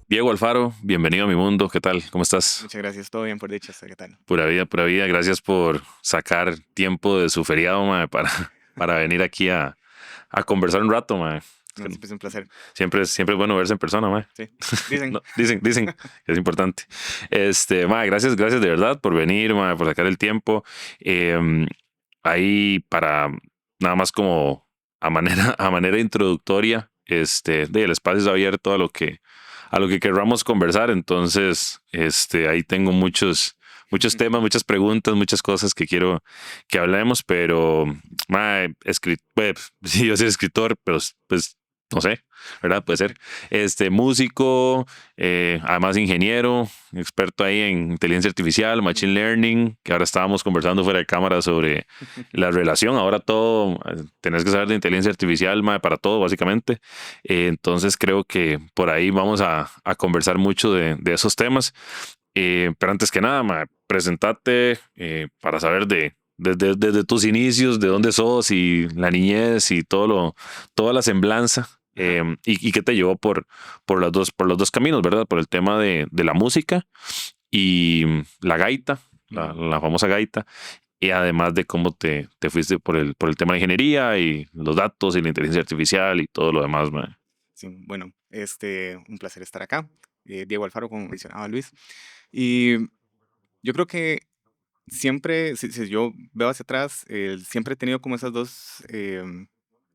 Diego Alfaro, bienvenido a mi mundo. ¿Qué tal? ¿Cómo estás? Muchas gracias, todo bien por dicha, ¿qué tal? Pura vida, pura vida. Gracias por sacar tiempo de su feriado, mae, para, para venir aquí a conversar un rato, mae. Es No, que siempre es un placer. siempre es bueno verse en persona, mae. Sí, dicen. No, dicen que es importante. Mae, gracias de verdad por venir, mae, por sacar el tiempo. Em, Ahí para nada más como a manera introductoria, el espacio es abierto a lo que querramos conversar. Entonces, ahí tengo muchos temas, muchas preguntas, muchas cosas que quiero que hablemos, pero, mae, pues, sí, yo soy escritor, pero pues, no sé, ¿verdad? Puede ser. Músico, además ingeniero, experto ahí en inteligencia artificial, machine learning, que ahora estábamos conversando fuera de cámara sobre la relación. Ahora todo, tenés que saber de inteligencia artificial, mae, para todo, básicamente. Entonces creo que por ahí vamos a conversar mucho de esos temas. Pero antes que nada, mae, presentate para saber desde tus inicios, de dónde sos y la niñez y toda la semblanza. Ajá. Y qué te llevó por los dos caminos, ¿verdad? Por el tema de la música y la gaita, Mm, la famosa gaita, y además de cómo te fuiste por el tema de ingeniería y los datos y la inteligencia artificial y todo lo demás, mae. sí, bueno, un placer estar acá. Diego Alfaro, como mencionaba Luis. Y yo creo que siempre, si yo veo hacia atrás, siempre he tenido como esas dos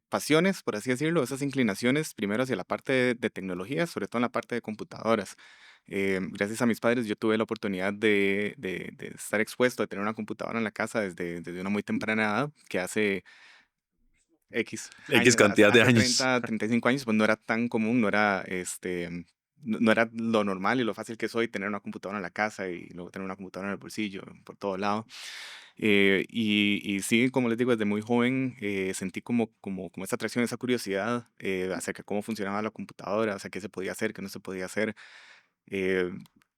pasiones, por así decirlo, esas inclinaciones, primero hacia la parte de tecnología, sobre todo en la parte de computadoras. Gracias a mis padres yo tuve la oportunidad de estar expuesto, de tener una computadora en la casa desde una muy temprana edad, que hace X X años, cantidad de hace años. 30, 35 años, pues no era tan común, no era lo normal y lo fácil que soy tener una computadora en la casa y luego tener una computadora en el bolsillo, por todo lado. Y sí, como les digo, desde muy joven sentí como esa atracción, esa curiosidad acerca de cómo funcionaba la computadora, o sea, qué se podía hacer, qué no se podía hacer. Eh,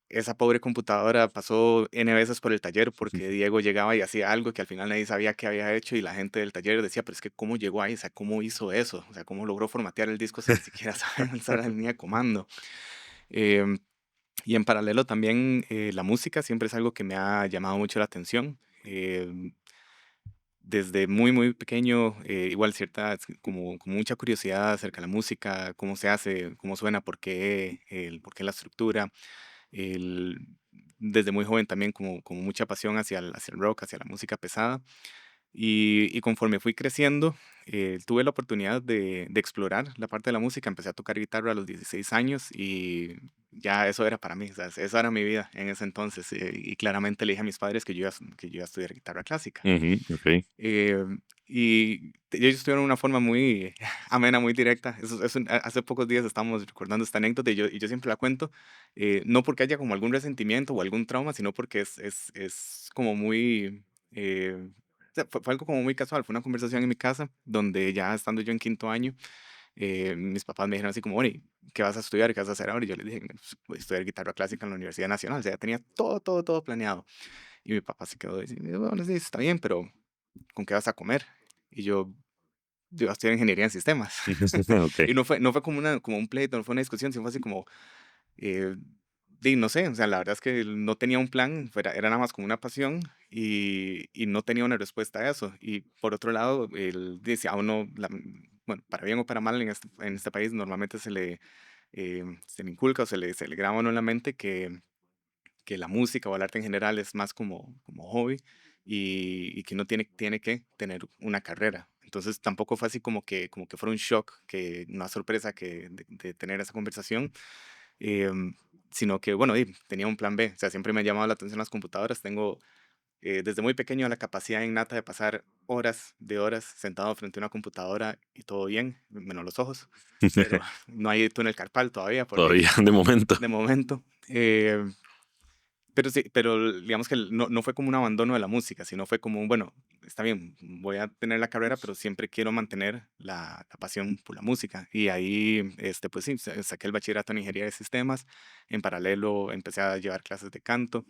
Esa pobre computadora pasó N veces por el taller porque Diego llegaba y hacía algo que al final nadie sabía qué había hecho y la gente del taller decía, pero es que ¿cómo llegó ahí? O sea, ¿cómo hizo eso? O sea, ¿cómo logró formatear el disco si ni siquiera sabe usar la línea de comando? Em, y en paralelo también la música siempre es algo que me ha llamado mucho la atención. Desde muy pequeño, igual como mucha curiosidad acerca de la música, cómo se hace, cómo suena, por qué la estructura. El Desde muy joven también como mucha pasión hacia el rock, hacia la música pesada. Y conforme fui creciendo, tuve la oportunidad de explorar la parte de la música. Empecé a tocar guitarra a los 16 años y ya eso era para mí, o sea, esa era mi vida en ese entonces. Y claramente le dije a mis padres que yo iba a estudiar guitarra clásica. Ujú, ok. Ellos tuvieron una forma muy amena, muy directa. Hace pocos días estábamos recordando esta anécdota y yo siempre la cuento, no porque haya como algún resentimiento o algún trauma, sino porque es como muy, o sea, fue algo como muy casual. Fue una conversación en mi casa donde ya estando yo en quinto año, mis papás me dijeron así como, bueno, ¿y qué vas a estudiar? ¿Qué vas a hacer ahora? Y yo les dije, "Pues, voy a estudiar guitarra clásica en la Universidad Nacional". O sea, ya tenía todo planeado. Y mi papá se quedó diciendo, bueno, sí, está bien, pero ¿con qué vas a comer? Y yo estudié ingeniería en sistemas. Ok. Y no fue como un pleito, no fue una discusión, sino fue así como, eh, no sé, o sea, la verdad es que no tenía un plan, era nada más como una pasión y no tenía una respuesta a eso. Y por otro lado, él dice, a uno, bueno, para bien o para mal en este país, normalmente se le inculca o se le graba a uno en la mente que la música o el arte en general es más como hobby y que no tiene que tener una carrera. Entonces tampoco fue así como que fuera un shock, una sorpresa de tener esa conversación, em, sino que, bueno, tenía un plan B. O sea, siempre me ha llamado la atención las computadoras. Tengo desde muy pequeño la capacidad innata de pasar horas de horas sentado frente a una computadora y todo bien, menos los ojos, pero no hay túnel carpal todavía, Todavía, de momento. de momento. Pero sí, pero digamos que no fue como un abandono de la música, sino fue como un, bueno, está bien, voy a tener la carrera, pero siempre quiero mantener la pasión por la música. Y ahí, pues sí, saqué el bachillerato en ingeniería de sistemas. En paralelo empecé a llevar clases de canto.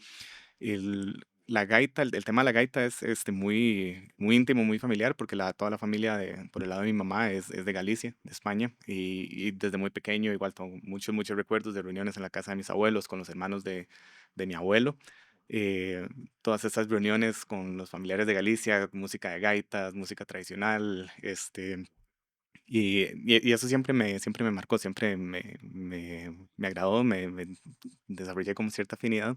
la gaita, el tema de la gaita es muy, muy íntimo, muy familiar, porque toda la familia por el lado de mi mamá es de Galicia, de España, y desde muy pequeño igual tengo muchos, muchos recuerdos de reuniones en la casa de mis abuelos, con los hermanos de mi abuelo. eh, Todas esas reuniones con los familiares de Galicia, música de gaitas, música tradicional, y eso siempre me marcó, me agradó, me desarrollé como cierta afinidad.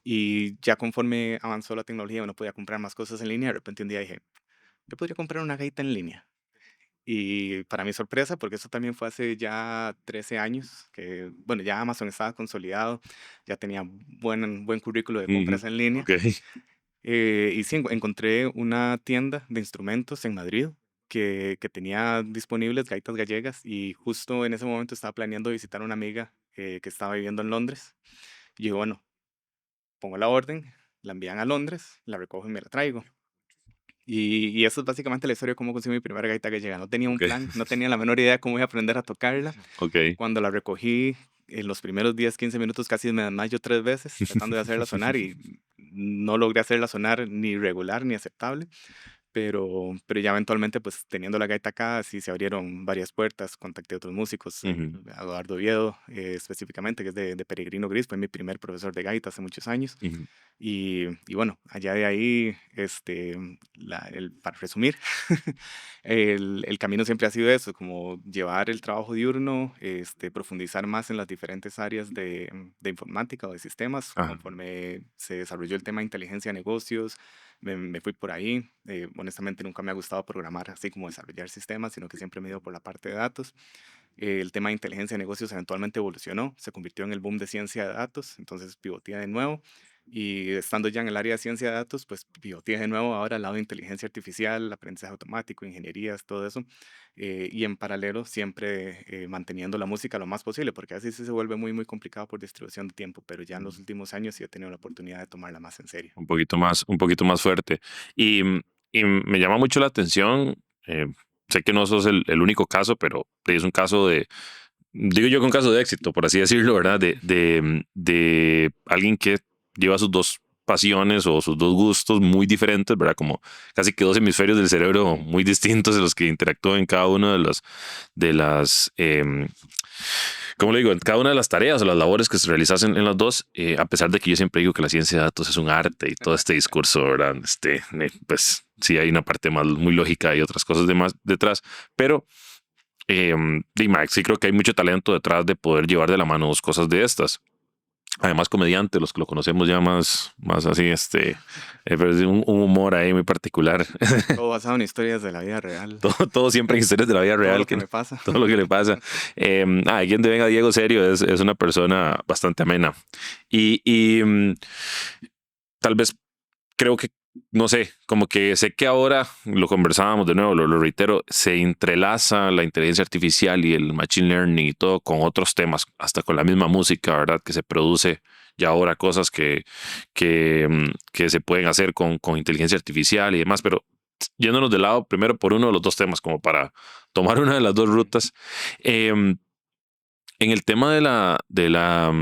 Y ya conforme avanzó la tecnología, uno podía comprar más cosas en línea. De repente un día dije, yo podría comprar una gaita en línea. Y para mi sorpresa, porque eso también fue hace ya 13 años, que bueno, ya Amazon estaba consolidado, ya tenía buen currículo de Ujú. compras en línea. Ok. Y sí, encontré una tienda de instrumentos en Madrid que tenía disponibles gaitas gallegas y justo en ese momento estaba planeando visitar a una amiga que estaba viviendo en Londres. Y yo, bueno, pongo la orden, la envían a Londres, la recojo y me la traigo. Y eso es básicamente la historia de cómo conseguí mi primera gaita gallega. No tenía un Ok. plan, no tenía la menor idea de cómo iba a aprender a tocarla. Ok. Cuando la recogí, en los primeros 10 15 minutos casi me desmayo 3 veces tratando de hacerla sonar y no logré hacerla sonar ni regular ni aceptable. Pero ya eventualmente, pues, teniendo la gaita acá, sí se abrieron varias puertas, contacté a otros músicos, Ujú. a Eduardo Oviedo, específicamente, que es de Peregrino Gris, fue mi primer profesor de gaita hace muchos años. Ujú. Y bueno, allá de ahí, para resumir, el camino siempre ha sido eso, como llevar el trabajo diurno, profundizar más en las diferentes áreas de informática o de sistemas, Ajá. conforme se desarrolló el tema de inteligencia de negocios, me fui por ahí. Honestamente nunca me ha gustado programar así como desarrollar sistemas, sino que siempre me he ido por la parte de datos. El tema de inteligencia de negocios eventualmente evolucionó, se convirtió en el boom de ciencia de datos, entonces pivoteé de nuevo. Y estando ya en el área de ciencia de datos, pues pivoteé de nuevo ahora al lado de inteligencia artificial, aprendizaje automático, ingenierías, todo eso. Y en paralelo siempre manteniendo la música lo más posible, porque así sí se vuelve muy, muy complicado por distribución de tiempo, pero ya en los últimos años sí he tenido la oportunidad de tomarla más en serio. Un poquito más fuerte. Y, y me llama mucho la atención, sé que no sos el único caso, pero es un caso de, digo yo que un caso de éxito, por así decirlo, ¿verdad? De alguien que lleva sus dos pasiones o sus dos gustos muy diferentes, ¿verdad? Como casi que dos hemisferios del cerebro muy distintos de los que interactúan en cada uno de las, ¿cómo le digo? En cada una de las tareas o las labores que se realizan en las dos, a pesar de que yo siempre digo que la ciencia de datos es un arte y todo este discurso, ¿verdad? Pues sí hay una parte más muy lógica y otras cosas demás detrás, pero sí creo que hay mucho talento detrás de poder llevar de la mano dos cosas de estas. Además, comediante, los que lo conocemos ya más así, pero es un humor ahí muy particular. Todo basado en historias de la vida real, Todo siempre en historias de la vida todo real, lo que me pasa. todo lo que le pasa. Quien te venga Diego Serio es una persona bastante amena. Y tal vez creo que, no sé, como que sé que ahora lo conversábamos de nuevo, lo reitero, se entrelaza la inteligencia artificial y el machine learning y todo con otros temas, hasta con la misma música, ¿verdad? Que se produce ya ahora cosas que se pueden hacer con inteligencia artificial y demás, pero yéndonos de lado primero por uno de los dos temas, como para tomar una de las dos Ujú. rutas. En el tema de la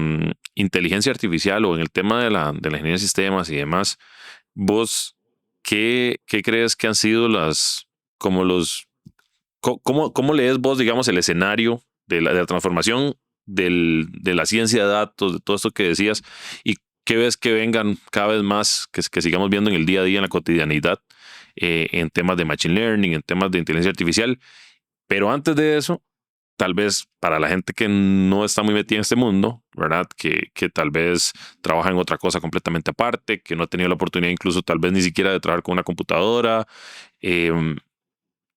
inteligencia artificial o en el tema de la ingeniería de sistemas y demás, vos, ¿qué crees que han sido como los, cómo lees vos, digamos, el escenario de la transformación de la ciencia de datos, de todo esto que decías, y qué ves que vengan cada vez más, que sigamos viendo en el día a día, en la cotidianidad, en temas de machine learning, en temas de inteligencia artificial? Pero antes de eso, tal vez para la gente que no está muy metida en este mundo, ¿verdad? Que tal vez trabaja en otra cosa completamente aparte, que no ha tenido la oportunidad incluso tal vez ni siquiera de trabajar con una computadora. eh,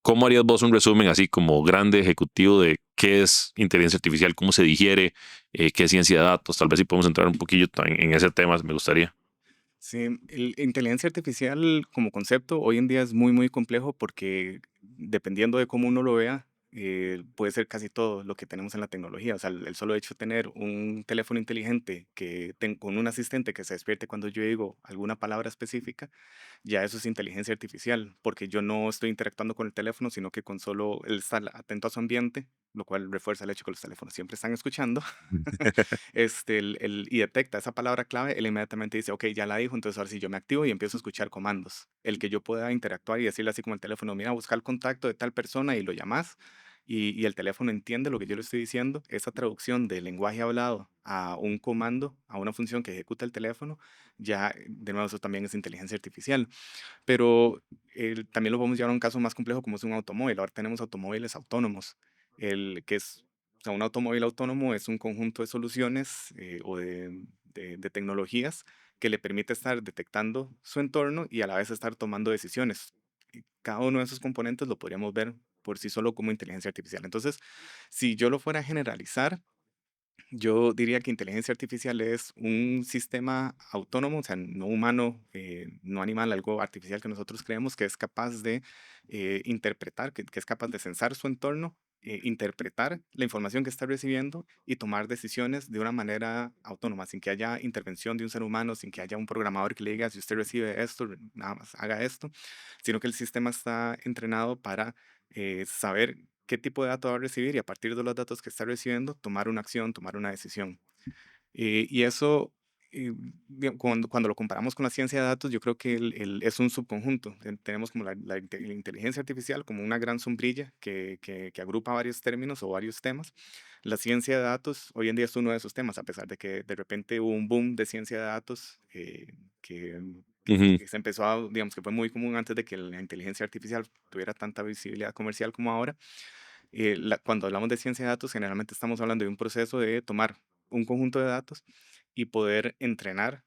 ¿Cómo harías vos un resumen así como grande, ejecutivo de qué es inteligencia artificial, cómo se digiere, qué es ciencia de datos? Tal vez si podemos entrar un poquillo en ese tema, me gustaría. Sí, inteligencia artificial como concepto hoy en día es muy, muy complejo porque dependiendo de cómo uno lo vea, puede ser casi todo lo que tenemos en la tecnología. O sea, el solo hecho de tener un teléfono inteligente con un asistente que se despierte cuando yo digo alguna palabra específica, ya eso es inteligencia artificial, porque yo no estoy interactuando con el teléfono, sino que con solo él estar atento a su ambiente lo cual refuerza el hecho que los teléfonos siempre están escuchando, y detecta esa palabra clave, él inmediatamente dice, ok, ya la dijo, entonces ahora sí yo me activo y empiezo a escuchar comandos. El que yo pueda interactuar y decirle así como el teléfono, mira, busca el contacto de tal persona y lo llamas y el teléfono entiende lo que yo le estoy diciendo. Esa traducción del lenguaje hablado a un comando, a una función que ejecuta el teléfono, ya, de nuevo, eso también es inteligencia artificial. Pero también lo podemos llevar a un caso más complejo como es un automóvil. Ahora tenemos automóviles autónomos. O sea, un automóvil autónomo es un conjunto de soluciones o de tecnologías que le permite estar detectando su entorno y a la vez estar tomando decisiones. Y cada uno de esos componentes lo podríamos ver por sí solo como inteligencia artificial. Entonces, si yo lo fuera a generalizar, yo diría que inteligencia artificial es un sistema autónomo, o sea, no humano, no animal, algo artificial que nosotros creemos que es capaz de interpretar, que es capaz de sensar su entorno, interpretar la información que está recibiendo y tomar decisiones de una manera autónoma, sin que haya intervención de un ser humano, sin que haya un programador que le diga, si usted recibe esto, nada más haga esto, sino que el sistema está entrenado para saber qué tipo de datos va a recibir y a partir de los datos que está recibiendo, tomar una acción, tomar una decisión. Y eso, cuando lo comparamos con la ciencia de datos, yo creo que es un subconjunto. Tenemos como la inteligencia artificial como una gran sombrilla que agrupa varios términos o varios temas. La ciencia de datos hoy en día es uno de esos temas, a pesar de que de repente hubo un boom de ciencia de datos que, Ujú, que se empezó a, digamos que fue muy común antes de que la inteligencia artificial tuviera tanta visibilidad comercial como ahora. Cuando hablamos de ciencia de datos, generalmente estamos hablando de un proceso de tomar un conjunto de datos y poder entrenar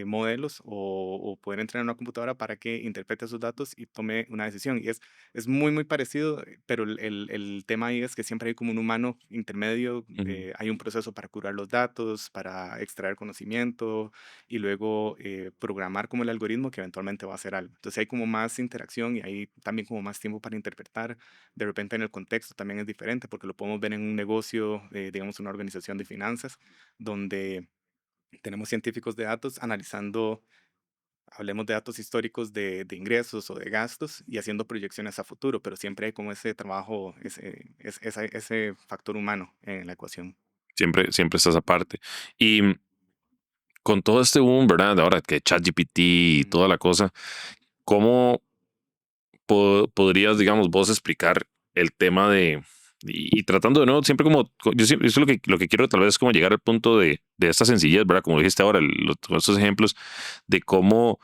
modelos o poder entrenar una computadora para que interprete esos datos y tome una decisión. Y es muy, muy parecido, pero el tema ahí es que siempre hay como un humano intermedio, ujú. hay un proceso para curar los datos, para extraer conocimiento y luego programar como el algoritmo que eventualmente va a hacer algo. Entonces hay como más interacción y hay también como más tiempo para interpretar. De repente en el contexto también es diferente porque lo podemos ver en un negocio, digamos una organización de finanzas, donde tenemos científicos de datos analizando, hablemos de datos históricos de ingresos o de gastos y haciendo proyecciones a futuro, pero siempre hay como ese trabajo, ese factor humano en la ecuación. Siempre, siempre está esa parte. Y con todo este boom, ¿verdad? De ahora que ChatGPT y Ujú. toda la cosa, ¿cómo podrías, digamos, vos explicar el tema y tratando de nuevo, siempre como, yo siempre, eso es lo que quiero tal vez es como llegar al punto de esta sencillez, ¿verdad? Como dijiste ahora, con estos ejemplos de cómo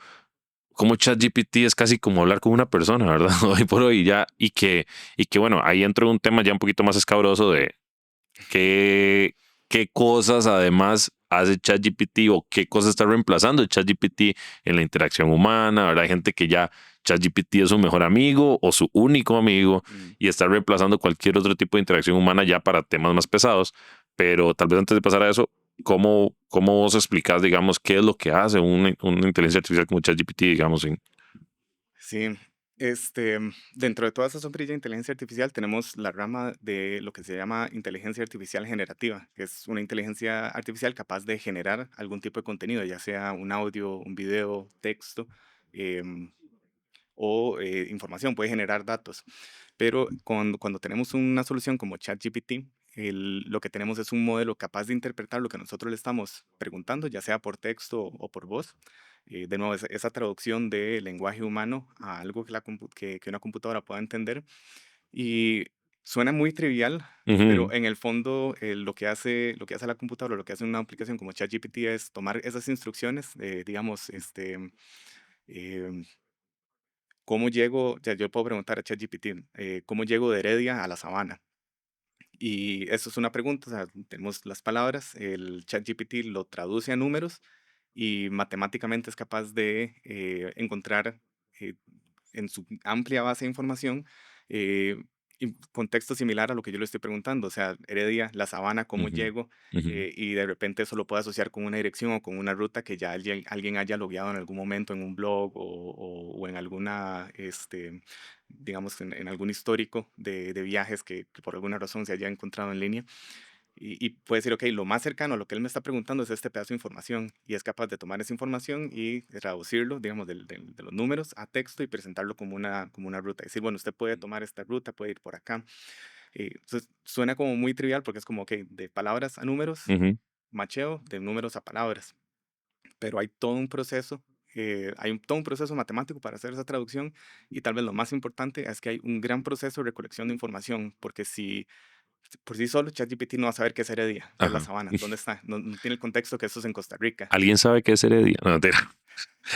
ChatGPT es casi como hablar con una persona, ¿verdad? Hoy por hoy ya, y que bueno, ahí entro en un tema ya un poquito más escabroso de qué, qué cosas además hace ChatGPT o qué cosas está reemplazando ChatGPT en la interacción humana, ¿verdad? Hay gente que ya ChatGPT es su mejor amigo o su único amigo Mm. y está reemplazando cualquier otro tipo de interacción humana ya para temas más pesados. Pero tal vez antes de pasar a eso, cómo vos explicás, digamos, qué es lo que hace una inteligencia artificial como ChatGPT, digamos, en... Sí, dentro de toda esa sombrilla de inteligencia artificial tenemos la rama de lo que se llama inteligencia artificial generativa, que es una inteligencia artificial capaz de generar algún tipo de contenido, ya sea un audio, un video, texto em, o información, puede generar datos. Pero cuando tenemos una solución como ChatGPT, lo que tenemos es un modelo capaz de interpretar lo que nosotros le estamos preguntando, ya sea por texto o por voz. De nuevo, esa traducción de lenguaje humano a algo que una computadora pueda entender. Y suena muy trivial, pero Ujú, en el fondo lo que hace la computadora, lo que hace una aplicación como ChatGPT es tomar esas instrucciones, digamos, em, ¿cómo llego? Ya yo puedo preguntar a ChatGPT, ¿cómo llego de Heredia a la Sabana? Y eso es una pregunta, o sea, tenemos las palabras, el ChatGPT lo traduce a números y matemáticamente es capaz de encontrar eh, en su amplia base de información eh, contexto similar a lo que yo le estoy preguntando, o sea, Heredia, la Sabana, ¿cómo ujú, llego? ujú. Y de repente eso lo puede asociar con una dirección o con una ruta que ya alguien haya logueado en algún momento en un blog o en alguna, digamos, en algún histórico de viajes que por alguna razón se haya encontrado en línea. Y puede decir, ok, lo más cercano a lo que él me está preguntando es este pedazo de información y es capaz de tomar esa información y traducirlo, digamos, de los números a texto y presentarlo como una ruta. Decir, bueno, usted puede tomar esta ruta, puede ir por acá. Entonces, suena como muy trivial porque es como, ok, de palabras a números, Ujú. macheo, de números a palabras, pero hay todo un proceso. Todo un proceso matemático para hacer esa traducción y tal vez lo más importante es que hay un gran proceso de recolección de información, porque si por sí solo ChatGPT no va a saber qué es Heredia, qué es la Ajá. sabana, dónde está, no tiene el contexto que eso es en Costa Rica. ¿Alguien sabe qué es Heredia? No, mentira.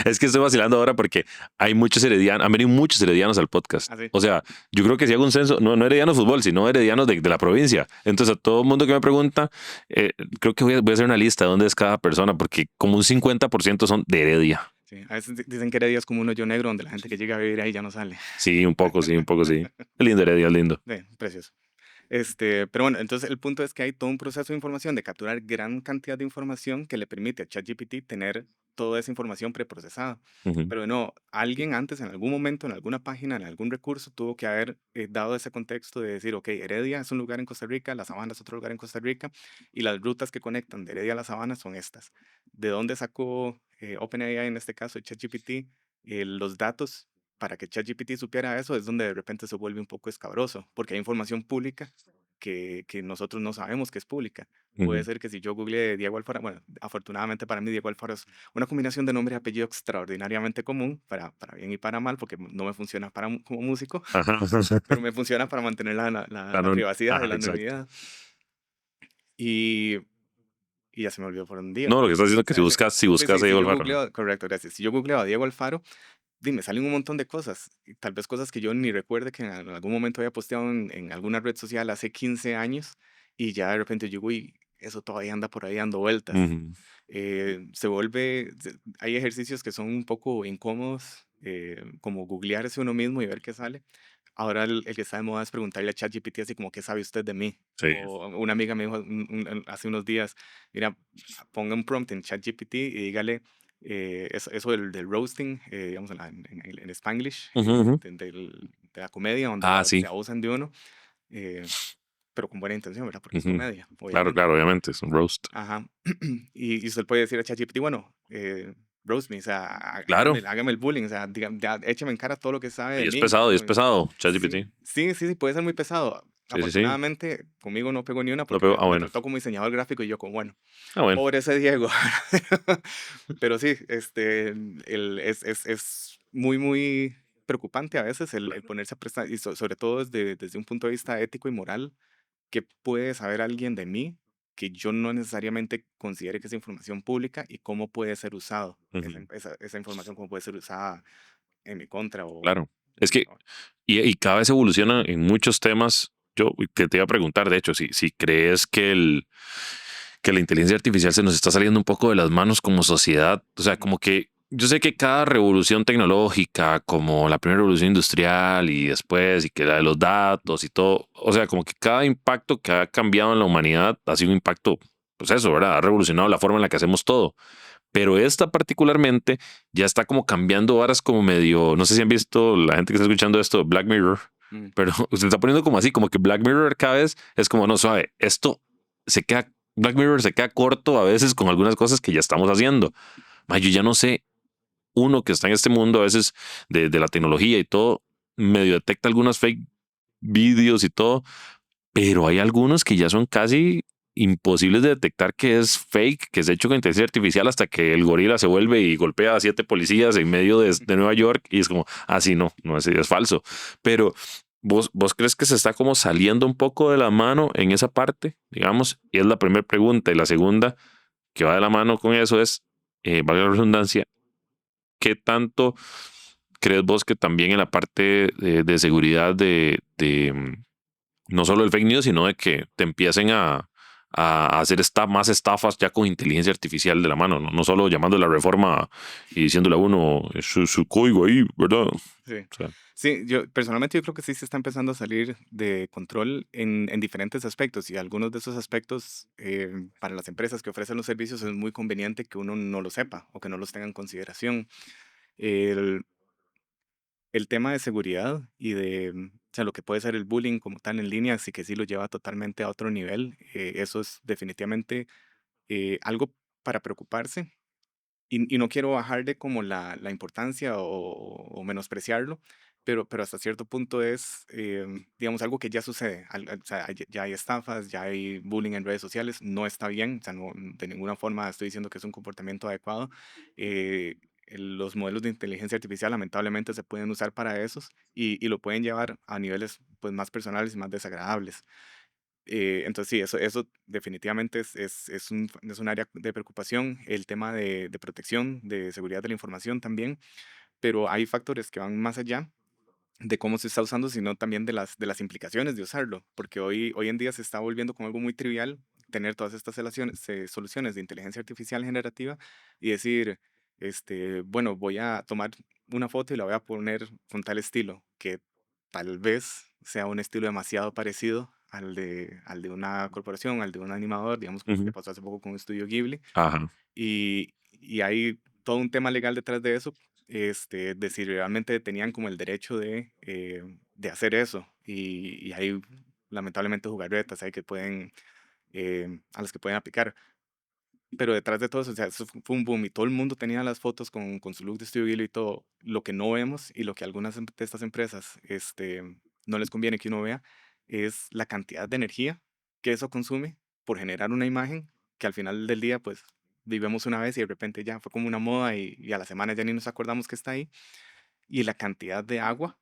Es que estoy vacilando ahora porque hay muchos heredianos, han venido muchos heredianos al podcast. Así. O sea, yo creo que si hago un censo, no heredianos de fútbol, sino heredianos de la provincia. Entonces, a todo el mundo que me pregunta, eh, creo que voy a hacer una lista de dónde es cada persona, porque como un 50% son de Heredia. Sí, a veces dicen que Heredia es como un hoyo negro donde la gente que llega a vivir ahí ya no sale. Sí, un poco, sí, un poco, sí. Es lindo Heredia, es lindo. Sí, precioso. Pero bueno, entonces el punto es que hay todo un proceso de información, de capturar gran cantidad de información que le permite a ChatGPT tener toda esa información preprocesada. Ujú. Pero no, alguien antes, en algún momento, en alguna página, en algún recurso, tuvo que haber dado ese contexto de decir, ok, Heredia es un lugar en Costa Rica, La Sabana es otro lugar en Costa Rica, y las rutas que conectan de Heredia a La Sabana son estas. ¿De dónde sacó OpenAI, en este caso, ChatGPT, los datos? Para que ChatGPT supiera eso es donde de repente se vuelve un poco escabroso, porque hay información pública que nosotros no sabemos que es pública. Puede Ujú. ser que si yo googleé Diego Alfaro, bueno, afortunadamente para mí Diego Alfaro es una combinación de nombre y apellido extraordinariamente común, para bien y para mal, porque no me funciona como músico, Ajá. pero me funciona para mantener la privacidad y Ajá, la exacto. anonimidad. Y, y ya se me olvidó por dónde iba. No, lo que estás diciendo es que si Pues buscas sí, a si Diego yo Alfaro, ¿no? googleo, correcto, gracias. Si yo googleo a Diego Alfaro, dime, salen un montón de cosas, y tal vez cosas que yo ni recuerde que en algún momento había posteado en alguna red social hace 15 años y ya de repente yo, uy, eso todavía anda por ahí dando vueltas. Ujú. Hay ejercicios que son un poco incómodos, como googlearse uno mismo y ver qué sale. Ahora el que está de moda es preguntarle a ChatGPT así como, ¿qué sabe usted de mí? Sí. O una amiga me dijo hace unos días, mira, ponga un prompt en ChatGPT y dígale eso del roasting, digamos en Spanglish, Ujú, ujú. de la comedia, donde Ah, se sí. abusan de uno, eh, pero con buena intención, ¿verdad? Porque es Ujú. comedia, Claro, obviamente. claro, obviamente, es un roast. Ajá. Y usted puede decir a ChatGPT, bueno, roast me, o sea, Claro. hágame el bullying, o sea, ya, écheme en cara todo lo que sabe de mí. Y es pesado, ChatGPT. Sí, puede ser muy pesado. Sí, sí, sí. Afortunadamente, conmigo no pegó ni una No porque pego. Ah, me bueno. trató como diseñador gráfico y yo como, bueno, Ah, bueno. pobre ese Diego. Pero sí, es muy, muy preocupante a veces el ponerse a prestar, y sobre todo desde un punto de vista ético y moral, que puede saber alguien de mí que yo no necesariamente considere que es información pública y cómo puede ser usado Ujú. esa información, cómo puede ser usada en mi contra o... Claro. Es que, y cada vez evoluciona en muchos temas. Yo que te iba a preguntar, de hecho, si crees que que la inteligencia artificial se nos está saliendo un poco de las manos como sociedad. O sea, Ujú, como que yo sé que cada revolución tecnológica, como la primera revolución industrial y después, y que la de los datos y todo, o sea, como que cada impacto que ha cambiado en la humanidad ha sido un impacto, pues eso, ¿verdad? Ha revolucionado la forma en la que hacemos todo. Pero esta particularmente ya está como cambiando varas como medio, no sé si han visto la gente que está escuchando esto, Black Mirror, mm, pero se está poniendo como así, como que Black Mirror cada vez es como, no, suave, esto se queda, Black Mirror se queda corto a veces con algunas cosas que ya estamos haciendo. Ma, yo ya no sé, uno que está en este mundo a veces de la tecnología y todo, medio detecta algunas fake vídeos y todo, pero hay algunos que ya son casi imposibles de detectar que es fake, que es hecho con inteligencia artificial hasta que el gorila se vuelve y golpea a 7 policías en medio de Nueva York y es como, sí, no, es falso. Pero vos crees que se está como saliendo un poco de la mano en esa parte, digamos, y es la primera pregunta. Y la segunda que va de la mano con eso es, valga la redundancia, ¿qué tanto crees vos que también en la parte de seguridad no solo el fake news, sino de que te empiecen a hacer más estafas ya con inteligencia artificial de la mano, no solo llamando la reforma y diciéndole a uno su código ahí, ¿verdad? O sí. sea, Sí, yo personalmente yo creo que sí se está empezando a salir de control en diferentes aspectos y algunos de esos aspectos para las empresas que ofrecen los servicios es muy conveniente que uno no lo sepa o que no los tenga en consideración. El, el tema de seguridad y o sea, lo que puede ser el bullying como tal en línea, sí que sí lo lleva totalmente a otro nivel. Eso es definitivamente algo para preocuparse y no quiero bajarle como la importancia o menospreciarlo, pero hasta cierto punto es, digamos, algo que ya sucede. O sea, ya hay estafas, ya hay bullying en redes sociales, no está bien, o sea, no, de ninguna forma estoy diciendo que es un comportamiento adecuado. Los modelos de inteligencia artificial lamentablemente se pueden usar para esos y lo pueden llevar a niveles pues, más personales y más desagradables. Entonces sí, eso definitivamente es un área de preocupación, el tema de protección, de seguridad de la información también, pero hay factores que van más allá de cómo se está usando, sino también de las implicaciones de usarlo, porque hoy en día se está volviendo como algo muy trivial tener todas estas soluciones de inteligencia artificial generativa y decir, bueno, voy a tomar una foto y la voy a poner con tal estilo, que tal vez sea un estilo demasiado parecido al de una corporación, al de un animador, digamos como lo que Ujú. pasó hace poco con Estudio Ghibli, Ajá. y hay todo un tema legal detrás de eso, de si realmente tenían como el derecho de hacer eso. Y hay lamentablemente jugarretas ahí que a las que pueden aplicar. Pero detrás de todo eso, o sea, eso fue un boom y todo el mundo tenía las fotos con su look de Studio Ghibli y todo. Lo que no vemos y lo que a algunas de estas empresas no les conviene que uno vea es la cantidad de energía que eso consume por generar una imagen que al final del día, pues, vivimos una vez y de repente ya fue como una moda y a la semana ya ni nos acordamos que está ahí. Y la cantidad de agua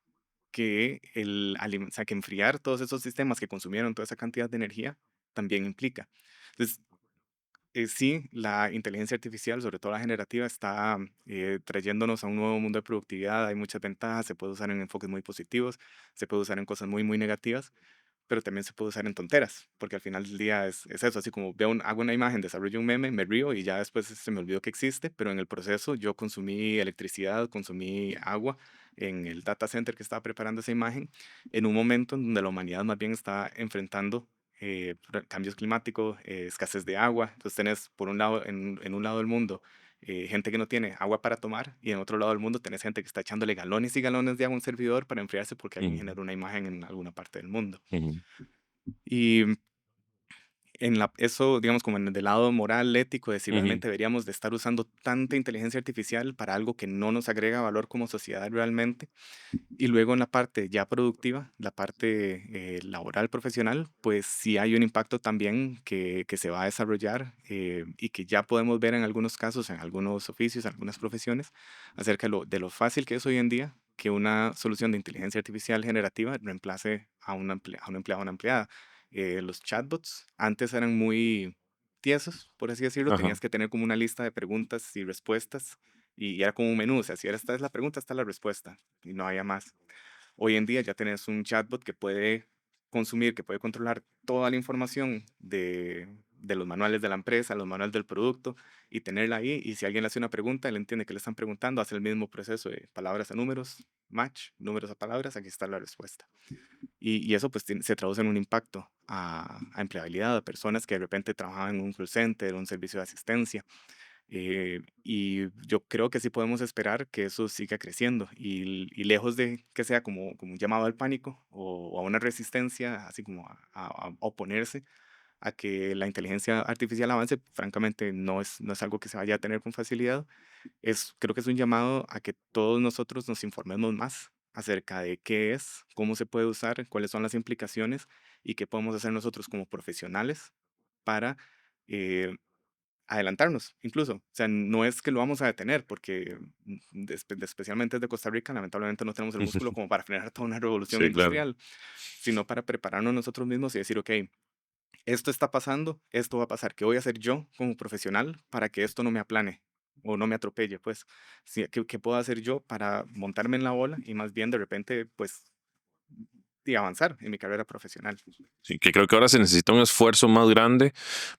o sea, que enfriar todos esos sistemas que consumieron toda esa cantidad de energía también implica. Entonces, sí, la inteligencia artificial, sobre todo la generativa, está trayéndonos a un nuevo mundo de productividad. Hay muchas ventajas, se puede usar en enfoques muy positivos, se puede usar en cosas muy, muy negativas, pero también se puede usar en tonteras, porque al final del día es eso, así como hago una imagen, desarrollo un meme, me río y ya después se me olvidó que existe, pero en el proceso yo consumí electricidad, consumí agua en el data center que estaba preparando esa imagen, en un momento en donde la humanidad más bien está enfrentando cambios climáticos, escasez de agua. Entonces tenés, por un lado, en un lado del mundo, gente que no tiene agua para tomar y en otro lado del mundo tenés gente que está echándole galones y galones de agua a un servidor para enfriarse porque alguien Ujú. generó una imagen en alguna parte del mundo. Ujú. Y eso, digamos, como en el del lado moral, ético, de si Ujú. realmente deberíamos de estar usando tanta inteligencia artificial para algo que no nos agrega valor como sociedad realmente. Y luego en la parte ya productiva, la parte laboral, profesional, pues sí hay un impacto también que se va a desarrollar y que ya podemos ver en algunos casos, en algunos oficios, en algunas profesiones, acerca de lo fácil que es hoy en día que una solución de inteligencia artificial generativa reemplace a un empleado o una empleada. Los chatbots antes eran muy tiesos, por así decirlo, Ajá. tenías que tener como una lista de preguntas y respuestas y era como un menú, o sea, si esta es la pregunta, esta es la respuesta y no haya más. Hoy en día ya tenés un chatbot que puede consumir, que puede controlar toda la información de los manuales de la empresa, los manuales del producto y tenerla ahí. Y si alguien le hace una pregunta, él entiende que le están preguntando, hace el mismo proceso de palabras a números, match, números a palabras, aquí está la respuesta. Y eso pues se traduce en un impacto a empleabilidad, a personas que de repente trabajaban en un call center, un servicio de asistencia y yo creo que sí podemos esperar que eso siga creciendo y lejos de que sea como un llamado al pánico o a una resistencia, así como a oponerse a que la inteligencia artificial avance, francamente no es algo que se vaya a tener con facilidad. Creo que es un llamado a que todos nosotros nos informemos más acerca de qué es, cómo se puede usar, cuáles son las implicaciones y qué podemos hacer nosotros como profesionales para eh, adelantarnos, incluso. O sea, no es que lo vamos a detener, porque especialmente desde Costa Rica, lamentablemente no tenemos el músculo como para frenar toda una revolución Sí, claro. industrial, sino para prepararnos nosotros mismos y decir, ok, esto está pasando, esto va a pasar, ¿qué voy a hacer yo como profesional para que esto no me aplane o no me atropelle? Pues, sí, ¿qué puedo hacer yo para montarme en la ola y más bien de repente, pues, y avanzar en mi carrera profesional? Sí, que creo que ahora se necesita un esfuerzo más grande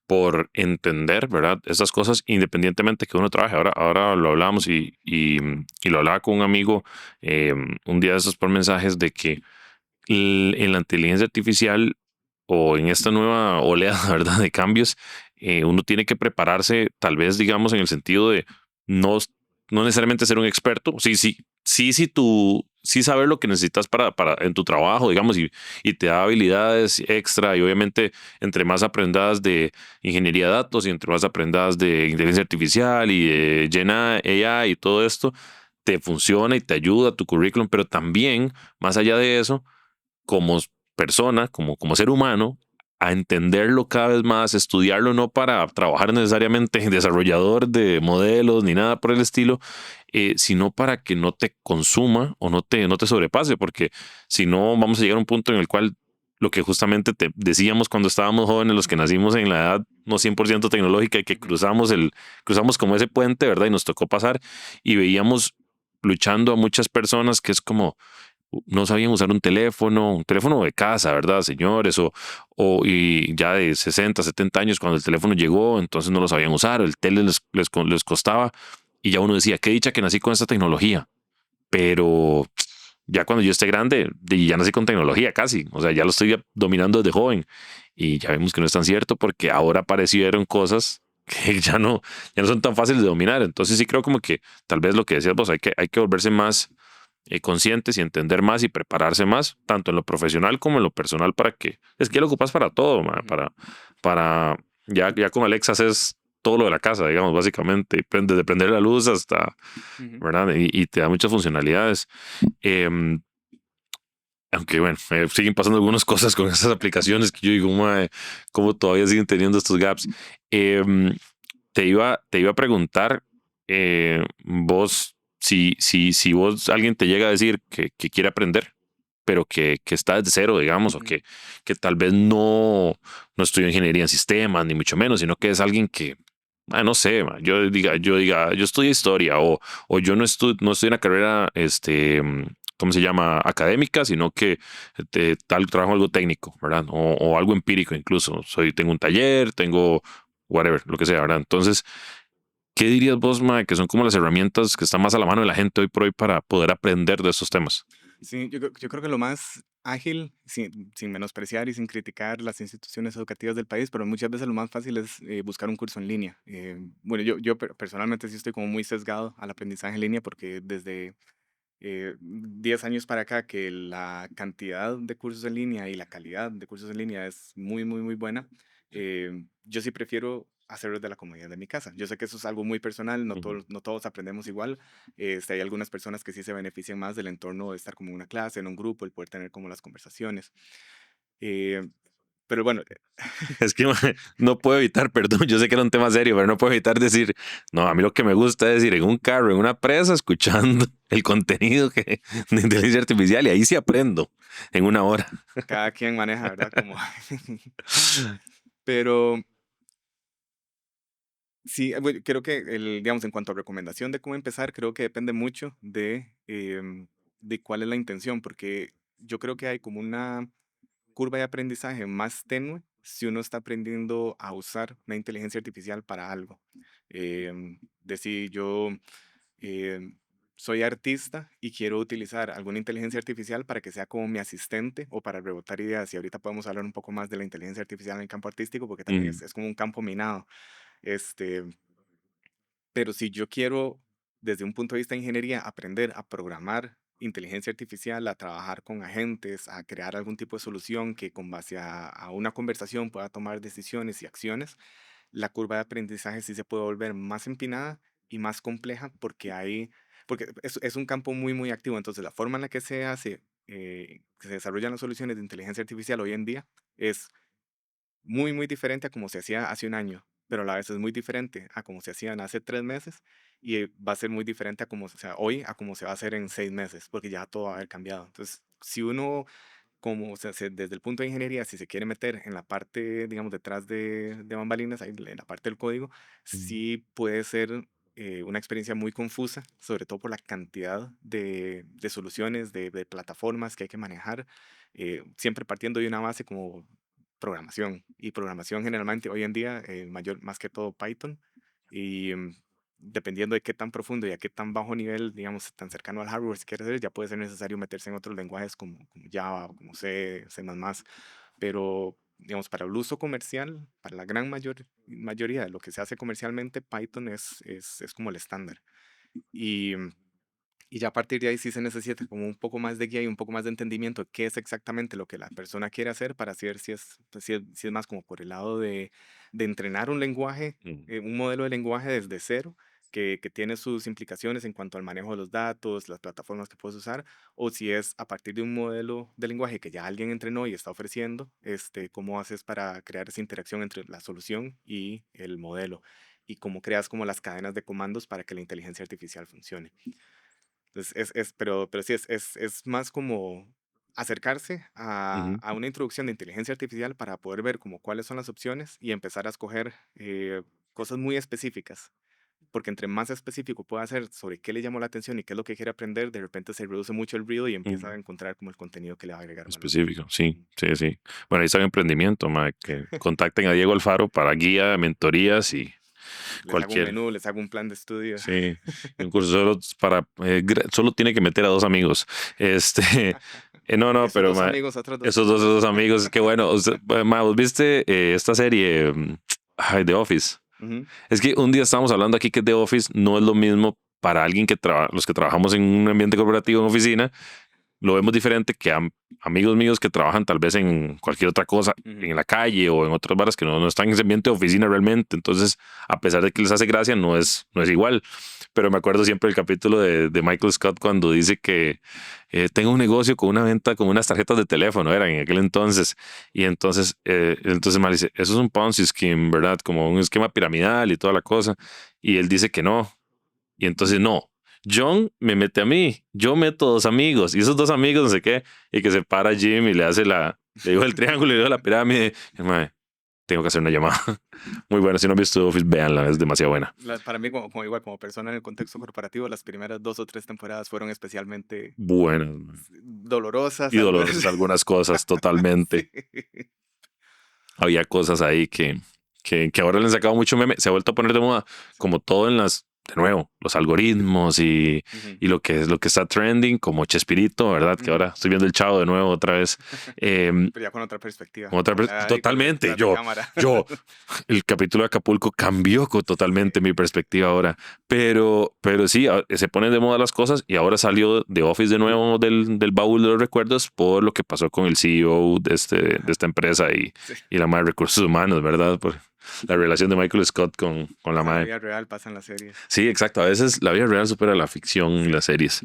por entender, ¿verdad? Esas cosas independientemente que uno trabaje. Ahora lo hablábamos y lo hablaba con un amigo un día de esos por mensajes de que en la inteligencia artificial o en esta nueva oleada, ¿verdad? De cambios, uno tiene que prepararse, tal vez, digamos, en el sentido de no, no necesariamente ser un experto. Sí, sí, sí, sí, tú, sí saber lo que necesitas para en tu trabajo, digamos, y te da habilidades extra. Y obviamente, entre más aprendas de ingeniería de datos y entre más aprendas de inteligencia artificial y de Gen AI y todo esto, te funciona y te ayuda a tu currículum, pero también, más allá de eso, como persona, como ser humano, a entenderlo cada vez más, estudiarlo no para trabajar necesariamente en desarrollador de modelos ni nada por el estilo, sino para que no te consuma o no te sobrepase, porque si no vamos a llegar a un punto en el cual lo que justamente te decíamos cuando estábamos jóvenes, los que nacimos en la edad no 100% tecnológica y que Ujú. cruzamos como ese puente, ¿verdad? Y nos tocó pasar y veíamos luchando a muchas personas que es como, no sabían usar un teléfono de casa, ¿verdad, señores? Y ya de 60, 70 años cuando el teléfono llegó, entonces no lo sabían usar, el tele les costaba y ya uno decía, qué dicha que nací con esta tecnología, pero ya cuando yo esté grande, ya nací con tecnología casi, o sea, ya lo estoy dominando desde joven y ya vemos que no es tan cierto porque ahora aparecieron cosas que ya no son tan fáciles de dominar, entonces sí creo como que tal vez lo que decías vos, hay que volverse más conscientes y entender más y prepararse más, tanto en lo profesional como en lo personal, para que es que lo ocupas para todo, ma, Ujú. para ya con Alexa haces todo lo de la casa, digamos, básicamente, y desde prender la luz hasta, Ujú. ¿verdad? Y te da muchas funcionalidades. Em, Aunque bueno, siguen pasando algunas cosas con esas aplicaciones que yo digo, mae, ¿cómo todavía siguen teniendo estos gaps? Em, te iba a preguntar, vos, si vos, alguien te llega a decir que quiere aprender, pero que está desde cero, digamos, o Ujú. que tal vez no estudió ingeniería en sistemas, ni mucho menos, sino que es alguien que, no sé, ma, yo estudié historia, o yo no estudié una carrera, ¿cómo se llama? Académica, sino que tal trabajo algo técnico, ¿verdad? O algo empírico incluso. Tengo un taller, tengo whatever, lo que sea, ¿verdad? Entonces, ¿qué dirías vos, ma, que son como las herramientas que están más a la mano de la gente hoy por hoy para poder aprender de estos temas? Sí, yo creo que lo más ágil, sin menospreciar y sin criticar las instituciones educativas del país, pero muchas veces lo más fácil es buscar un curso en línea. Bueno, personalmente sí estoy como muy sesgado al aprendizaje en línea porque desde 10 años para acá que la cantidad de cursos en línea y la calidad de cursos en línea es muy, muy, muy buena. Yo sí prefiero hacerlo de la comodidad de mi casa. Yo sé que eso es algo muy personal, Ujú. no todos aprendemos igual. Hay algunas personas que sí se benefician más del entorno de estar como en una clase, en un grupo, el poder tener como las conversaciones. Eh, pero bueno, Es que no puedo evitar, perdón, yo sé que era un tema serio, pero no puedo evitar decir, no, a mí lo que me gusta es ir en un carro, en una presa, escuchando el contenido de inteligencia artificial y ahí sí aprendo en una hora. cada quien maneja, ¿verdad? Como... Pero sí, bueno, creo que digamos, en cuanto a recomendación de cómo empezar, creo que depende mucho de cuál es la intención, porque yo creo que hay como una curva de aprendizaje más tenue si uno está aprendiendo a usar una inteligencia artificial para algo. Decir, yo em, soy artista y quiero utilizar alguna inteligencia artificial para que sea como mi asistente o para rebotar ideas. Y ahorita podemos hablar un poco más de la inteligencia artificial en el campo artístico, porque también Ujú, es como un campo minado. Este, pero si yo quiero, desde un punto de vista de ingeniería, aprender a programar inteligencia artificial, a trabajar con agentes, a crear algún tipo de solución que con base a una conversación pueda tomar decisiones y acciones, la curva de aprendizaje sí se puede volver más empinada y más compleja porque es un campo muy, muy activo. Entonces, la forma en la que se hace, que se desarrollan las soluciones de inteligencia artificial hoy en día es muy, muy diferente a como se hacía hace un año, pero a la vez es muy diferente a como se hacían hace 3 meses y va a ser muy diferente a como se sea hoy a como se va a hacer en 6 meses, porque ya todo va a haber cambiado. Entonces, si uno, como desde el punto de ingeniería, si se quiere meter en la parte, digamos, detrás de bambalinas, ahí en la parte del código, ujú, sí puede ser una experiencia muy confusa, sobre todo por la cantidad de soluciones, de plataformas que hay que manejar, siempre partiendo de una base como programación. Y programación generalmente hoy en día, más que todo Python. Y dependiendo de qué tan profundo y a qué tan bajo nivel, digamos, tan cercano al hardware se quiere hacer, ya puede ser necesario meterse en otros lenguajes como Java o como C, C++. Pero, digamos, para el uso comercial, para la gran mayoría de lo que se hace comercialmente, Python es como el estándar. Y, y ya a partir de ahí sí se necesita como un poco más de guía y un poco más de entendimiento de qué es exactamente lo que la persona quiere hacer para saber si es más como por el lado de entrenar un lenguaje, ujú. un modelo de lenguaje desde cero, que tiene sus implicaciones en cuanto al manejo de los datos, las plataformas que puedes usar, o si es a partir de un modelo de lenguaje que ya alguien entrenó y está ofreciendo, cómo haces para crear esa interacción entre la solución y el modelo, y cómo creas como las cadenas de comandos para que la inteligencia artificial funcione. Entonces, pero sí, es más como acercarse Ujú. a una introducción de inteligencia artificial para poder ver como cuáles son las opciones y empezar a escoger cosas muy específicas. Porque entre más específico pueda ser sobre qué le llamó la atención y qué es lo que quiere aprender, de repente se reduce mucho el ruido y empieza Ujú. a encontrar como el contenido que le va a agregar valor. Específico, sí, Ujú. sí, sí. Bueno, ahí está el emprendimiento, mae, que contacten a Diego Alfaro para guía, mentorías y Les hago un cualquier. menú, les hago un plan de estudio. Sí, y un curso solo para, solo tiene que meter a dos amigos. Este, no, Y no, esos pero dos ma, amigos, otras dos esos dos personas. amigos, qué bueno. Ma, ¿vos viste esta serie, ay, The Office? Ujú, Es que un día estábamos hablando aquí que The Office no es lo mismo para alguien que trabaja, los que trabajamos en un ambiente corporativo en oficina, lo vemos diferente que a amigos míos que trabajan tal vez en cualquier otra cosa, ujú, en la calle o en otras barras que no están en ese ambiente de oficina realmente. Entonces, a pesar de que les hace gracia, no es igual. Pero me acuerdo siempre el capítulo de Michael Scott cuando dice que tengo un negocio con una venta, con unas tarjetas de teléfono, eran en aquel entonces. Y entonces Mal dice, eso es un Ponzi scheme, ¿verdad? Como un esquema piramidal y toda la cosa. Y él dice que no. Y entonces no. John me mete a mí, yo meto dos amigos y esos dos amigos no sé qué, y que se para Jim y le hace le digo el triángulo, le digo la pirámide, y, mae, tengo que hacer una llamada. Muy buena, si no han visto Office, véanla, es demasiado buena. Para mí, como igual, como persona en el contexto corporativo, las primeras 2 o 3 temporadas fueron especialmente Buenas, mae. dolorosas, Y algunas. dolorosas algunas cosas, Sí. totalmente. Había cosas ahí que ahora le han sacado mucho meme, se ha vuelto a poner de moda, como todo en de nuevo, los algoritmos Ujú, y lo que está trending, como Chespirito, ¿verdad? Que ujú. ahora estoy viendo el Chavo de nuevo otra vez. Em, Pero ya con otra perspectiva, con otra como ya y totalmente, detrás de cámara. el capítulo de Acapulco cambió totalmente Sí. mi perspectiva ahora, pero sí, se ponen de moda las cosas y ahora salió The Office de nuevo del baúl de los recuerdos por lo que pasó con el CEO de esta empresa Sí. y la madre de recursos humanos, ¿verdad? Por la relación de Michael Scott con la Pasa en la madre. vida real, pasa en las series. Sí, exacto. A veces la vida real supera la ficción y Sí. las series.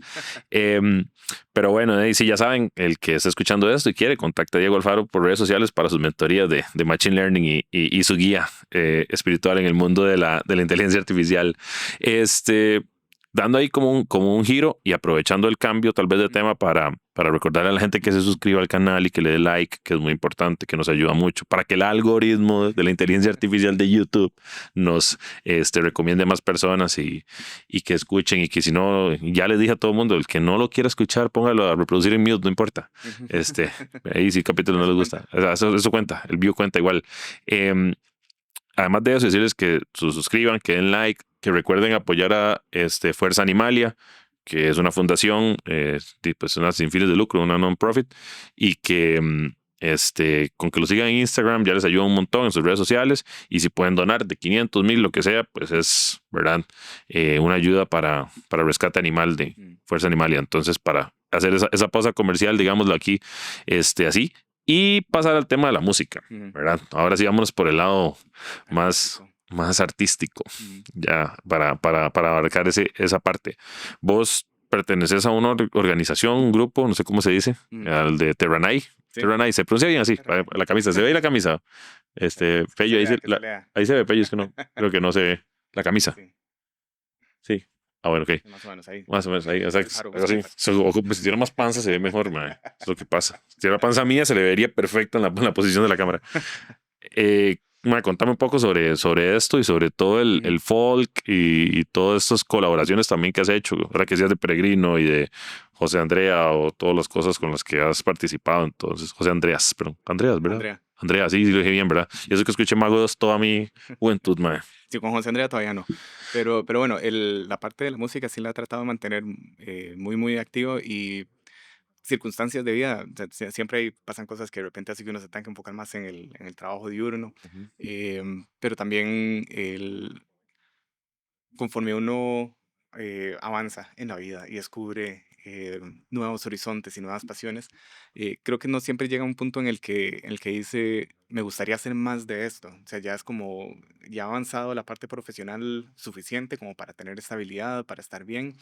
Em, pero bueno, y si ya saben, el que está escuchando esto y quiere, contacta a Diego Alfaro por redes sociales para sus mentorías de Machine Learning y su guía espiritual en el mundo de la inteligencia artificial. Este, dando ahí como un giro y aprovechando el cambio tal vez de Ujú, tema para recordarle a la gente que se suscriba al canal y que le dé like, que es muy importante, que nos ayuda mucho, para que el algoritmo de la inteligencia artificial de YouTube nos recomiende a más personas y que escuchen y que si no, ya les dije a todo el mundo, el que no lo quiera escuchar, póngalo a reproducir en mute, no importa. ujú. Este, ahí si el capítulo no Eso les cuenta. gusta, o sea, eso cuenta, el view cuenta igual. Em, Además de eso, decirles que se suscriban, que den like, que recuerden apoyar a Fuerza Animalia, que es una fundación, pues una sin fines de lucro, una non-profit, y que con que lo sigan en Instagram ya les ayuda un montón en sus redes sociales, y si pueden donar de 500, 1000, lo que sea, pues es, ¿verdad? Una ayuda para el rescate animal de Mm, Fuerza Animalia. Entonces, para hacer esa pausa comercial, digámoslo aquí, así, y pasar al tema de la música, ujú. ¿verdad? Ahora sí, vámonos por el lado más, Artístico. más artístico, Mm, ya para abarcar esa parte. Vos perteneces a una organización, un grupo, no sé cómo se dice, mm. al de Terranay. Sí, Terranay, se pronuncia bien así, Terranay. la camisa, se ve ahí la camisa. Que se Pello, lea, que se lea. ahí se ve, Pello, es que no, creo que no se ve la camisa. Sí, Sí. Ah, bueno, ok. más o menos ahí. Más o menos ahí, o sea, Alfaro, algo busca así. Alfaro. Si tiene más panza, se ve mejor, mae. Es lo que pasa. Si tiene la panza mía, se le vería perfecto en la posición de la cámara. Contame un poco sobre esto y sobre todo el, Ujú. el folk y todas estas colaboraciones también que has hecho. Ahora que seas de Peregrino y de José Andrea o todas las cosas con las que has participado. Entonces, José Andreas, perdón. Andreas, ¿verdad? Andrea. Andrea, sí, sí lo dije bien, ¿verdad? Y eso que escuché Mago 2 toda mi juventud, mae. Sí, con José Andrea todavía no. Pero bueno, la parte de la música sí la he tratado de mantener muy, muy activo y circunstancias de vida. O sea, siempre pasan cosas que de repente hace que uno se tenga que enfocar más en el trabajo diurno. Ujú, Pero también conforme uno avanza en la vida y descubre nuevos horizontes y nuevas pasiones, creo que no siempre llega a un punto en el que dice me gustaría hacer más de esto. O sea, ya es como, ya ha avanzado la parte profesional suficiente como para tener estabilidad, para estar bien.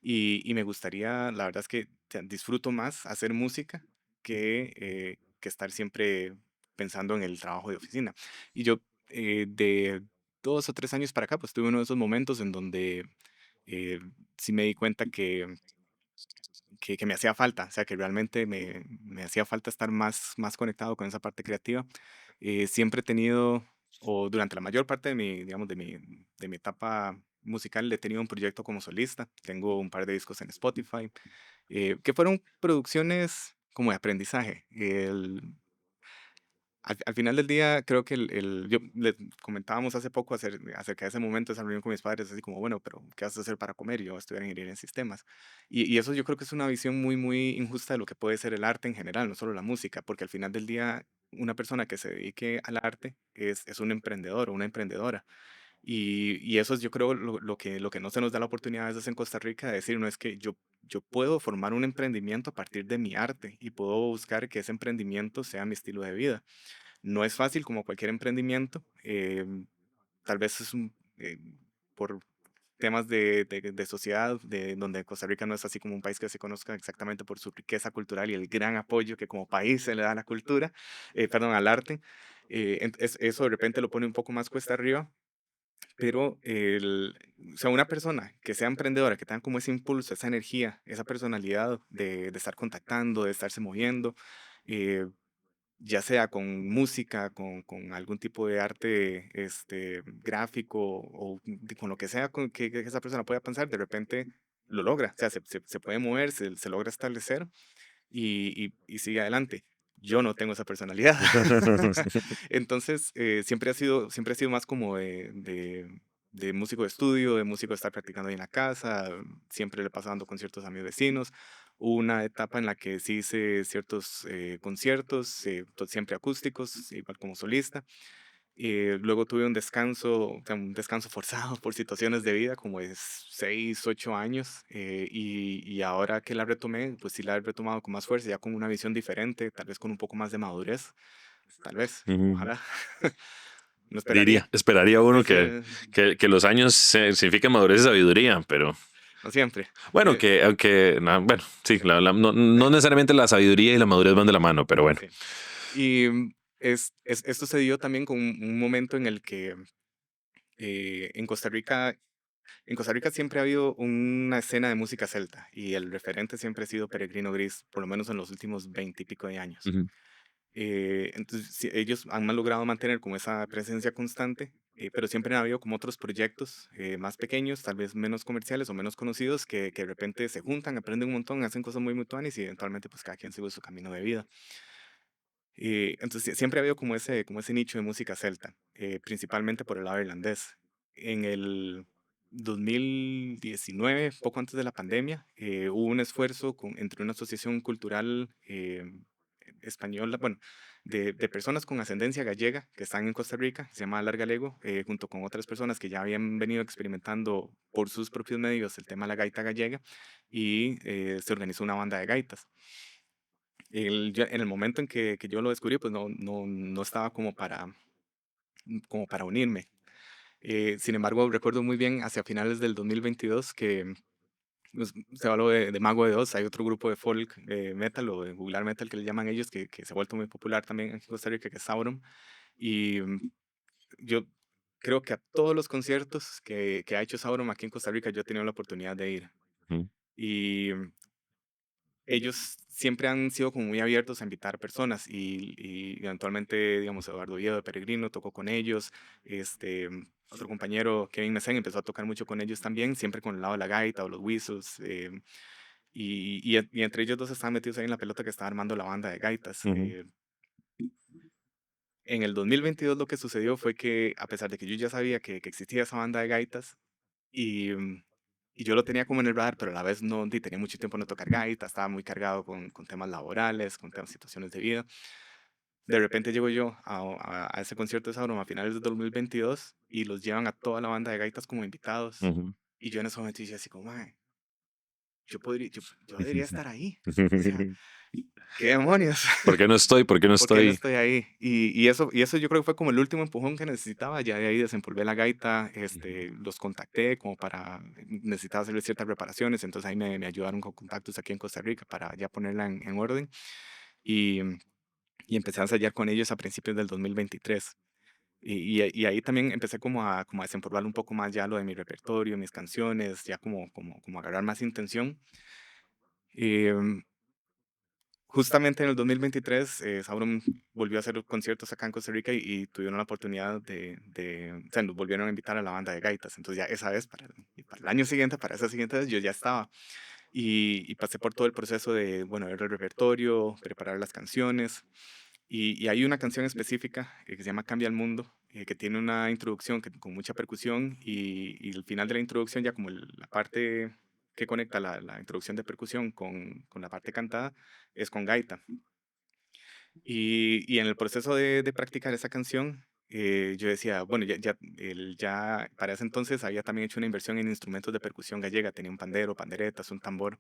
Y me gustaría, la verdad es que disfruto más hacer música que estar siempre pensando en el trabajo de oficina. Y yo, de 2 o 3 años para acá, pues tuve uno de esos momentos en donde eh, sí me di cuenta que me hacía falta, o sea, que realmente me hacía falta estar más conectado con esa parte creativa. Siempre he tenido, o durante la mayor parte de mi, digamos, de mi etapa musical, he tenido un proyecto como solista. Tengo un par de discos en Spotify, que fueron producciones como de aprendizaje. Al final del día, creo que yo le comentábamos hace poco acerca de ese momento, esa reunión con mis padres, así como, bueno, pero ¿qué vas a hacer para comer? Y yo voy a estudiar ingeniería en sistemas. Y eso yo creo que es una visión muy injusta de lo que puede ser el arte en general, no solo la música, porque al final del día, una persona que se dedique al arte es un emprendedor o una emprendedora. Y eso es, yo creo, lo que no se nos da la oportunidad a veces en Costa Rica de decir, no es que yo puedo formar un emprendimiento a partir de mi arte y puedo buscar que ese emprendimiento sea mi estilo de vida. No es fácil como cualquier emprendimiento. Tal vez por temas de sociedad, de donde Costa Rica no es así como un país que se conozca exactamente por su riqueza cultural y el gran apoyo que como país se le da a la cultura, perdón, al arte. Eso de repente lo pone un poco más cuesta arriba, pero o sea, una persona que sea emprendedora, que tenga como ese impulso, esa energía, esa personalidad de estar contactando, de estarse moviendo, eh, ya sea con música, con algún tipo de arte gráfico o con lo que sea que esa persona pueda pensar, de repente lo logra, o sea, se puede mover, se logra establecer y sigue adelante. Yo no tengo esa personalidad. Entonces, siempre ha sido más como de músico de estudio, de músico de estar practicando ahí en la casa. Siempre le paso dando conciertos a mis vecinos. Hubo una etapa en la que sí hice ciertos conciertos, siempre acústicos, igual como solista. Luego tuve un descanso, o sea, un descanso forzado por situaciones de vida, como de 6, 8 años, y ahora que la retomé, pues sí la he retomado con más fuerza, ya con una visión diferente, tal vez con un poco más de madurez, tal vez, Ujú. ojalá, no esperaría, Esperaría sí, uno sí, que los años significan madurez y sabiduría, pero no siempre. bueno, Eh, bueno, sí, no necesariamente la sabiduría y la madurez van de la mano, pero bueno. sí. Y esto se dio también con un momento en el que en Costa Rica siempre ha habido una escena de música celta y el referente siempre ha sido Peregrino Gris, por lo menos en los últimos 20 y pico de años. Ujú, Entonces, sí, ellos han logrado mantener como esa presencia constante, pero siempre han habido como otros proyectos más pequeños, tal vez menos comerciales o menos conocidos, que de repente se juntan, aprenden un montón, hacen cosas muy mutuanes y eventualmente pues cada quien sigue su camino de vida. Entonces, siempre ha habido como ese nicho de música celta, principalmente por el lado irlandés. En el 2019, poco antes de la pandemia, hubo un esfuerzo entre una asociación cultural española, bueno, de personas con ascendencia gallega que están en Costa Rica, se llama Alar Galego, junto con otras personas que ya habían venido experimentando por sus propios medios el tema de la gaita gallega, y se organizó una banda de gaitas. En el momento en que yo lo descubrí, pues no estaba como para unirme. Sin embargo, recuerdo muy bien hacia finales del 2022 que pues, se habló de Mago de Oz. Hay otro grupo de folk metal o de juglar metal que le llaman ellos, que se ha vuelto muy popular también en Costa Rica, que es Sauron. Y yo creo que a todos los conciertos que ha hecho Sauron aquí en Costa Rica, yo he tenido la oportunidad de ir. ujú, Y ellos siempre han sido como muy abiertos a invitar personas y eventualmente, digamos, Eduardo Viedo de Peregrino tocó con ellos, otro compañero, Kevin Mesen, empezó a tocar mucho con ellos también, siempre con el lado de la gaita o los whistles, y entre ellos dos estaban metidos ahí en la pelota que estaba armando la banda de gaitas. ujú, En el 2022 lo que sucedió fue que, a pesar de que yo ya sabía que existía esa banda de gaitas, y, y yo lo tenía como en el radar, pero a la vez no tenía mucho tiempo no tocar gaita, estaba muy cargado con temas laborales, con temas, situaciones de vida. De repente llego yo a ese concierto de Sauron a finales de 2022 y los llevan a toda la banda de gaitas como invitados. ujú. Y yo en ese momento dije así como, "Mae, yo debería estar ahí. O sea, ¿qué demonios? ¿Por qué no estoy? ¿Por qué no ¿Por qué no estoy? estoy ahí? Y eso yo creo que fue como el último empujón que necesitaba. Ya de ahí desempolvé la gaita, Ujú. los contacté como para, necesitaba hacerle ciertas reparaciones, entonces ahí me ayudaron con contactos aquí en Costa Rica para ya ponerla en orden. Y, y empecé a ensayar con ellos a principios del 2023. Y ahí también empecé como a desempolvar un poco más ya lo de mi repertorio, mis canciones, ya como agarrar más intención. Y, justamente en el 2023, Sauron volvió a hacer conciertos acá en Costa Rica y tuvieron la oportunidad o sea, nos volvieron a invitar a la banda de gaitas. Entonces ya esa vez, para el año siguiente, para esa siguiente vez, yo ya estaba. Y pasé por todo el proceso de, bueno, ver el repertorio, preparar las canciones. Y hay una canción específica que se llama Cambia el Mundo, que tiene una introducción con mucha percusión y el final de la introducción, ya como la parte que conecta la introducción de percusión con la parte cantada, es con gaita. Y en el proceso de practicar esa canción, yo decía, bueno, ya para ese entonces había también hecho una inversión en instrumentos de percusión gallega, tenía un pandero, panderetas, un tambor,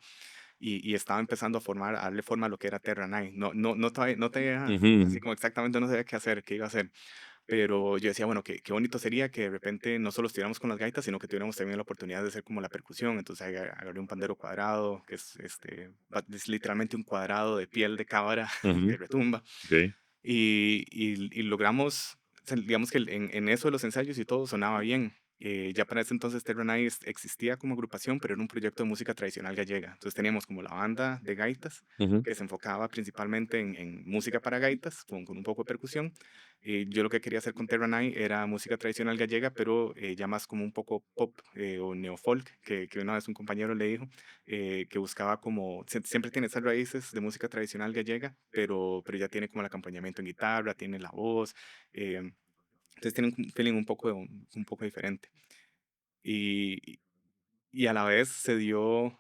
y estaba empezando a darle forma a lo que era Terra Nine. No, así Ujú, como exactamente no sabía qué hacer, qué iba a hacer, pero yo decía, bueno, qué bonito sería que de repente no solo estuviéramos con las gaitas, sino que tuviéramos también la oportunidad de hacer como la percusión. Entonces agarré un pandero cuadrado, que es literalmente un cuadrado de piel de cabra que ujú, retumba, ok. y logramos, o sea, digamos que en eso de los ensayos y todo sonaba bien. Ya para ese entonces Terra Nine existía como agrupación, pero era un proyecto de música tradicional gallega. Entonces teníamos como la banda de gaitas, Ujú, que se enfocaba principalmente en música para gaitas, con un poco de percusión. Yo lo que quería hacer con Terra Nine era música tradicional gallega, pero ya más como un poco pop o neofolk, que una vez un compañero le dijo, que buscaba como, siempre tiene esas raíces de música tradicional gallega, pero ya tiene como el acompañamiento en guitarra, tiene la voz, eh, entonces tiene un feeling un poco diferente. Y, y a la vez se dio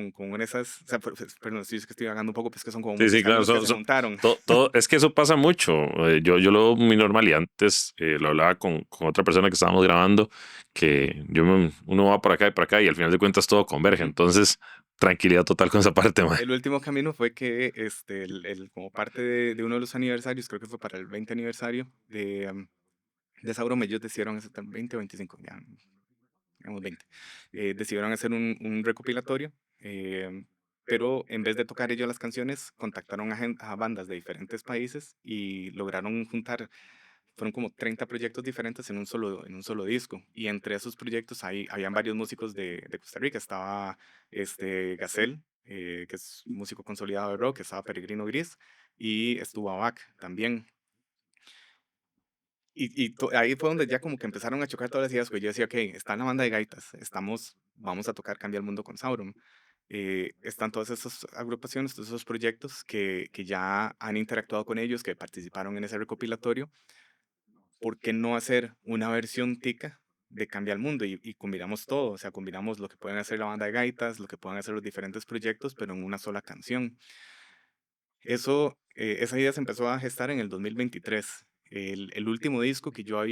como esas, o sea, perdón, sí, es que estoy hablando un poco, pues que son como sí, muchos sí, claro. caminos que se juntaron. Es que eso pasa mucho. Yo lo veo muy normal y antes lo hablaba con otra persona que estábamos grabando, que uno va por acá y por acá y al final de cuentas todo converge. Ujú. Entonces, tranquilidad total con esa parte, mae. El último camino fue que como parte de uno de los aniversarios, creo que fue para el 20 aniversario de Sauron, ellos decidieron hacer 20 o 25, ya, digamos 20. Decidieron hacer un recopilatorio, pero en vez de tocar ellos las canciones, contactaron a bandas de diferentes países y lograron juntar, fueron como 30 proyectos diferentes en un solo disco. Y entre esos proyectos habían varios músicos de Costa Rica. Estaba Gacel, que es músico consolidado de rock, estaba Peregrino Gris y estuvo Abac también. Ahí fue donde ya como que empezaron a chocar todas las ideas, pues yo decía, ok, está la banda de gaitas, vamos a tocar Cambia el Mundo con Sauron. Están todas esas agrupaciones, todos esos proyectos que ya han interactuado con ellos, que participaron en ese recopilatorio. ¿Por qué no hacer una versión tica de Cambia el Mundo? Y combinamos todo, o sea, combinamos lo que pueden hacer la banda de gaitas, lo que pueden hacer los diferentes proyectos, pero en una sola canción. Esa idea se empezó a gestar en el 2023. El último disco que yo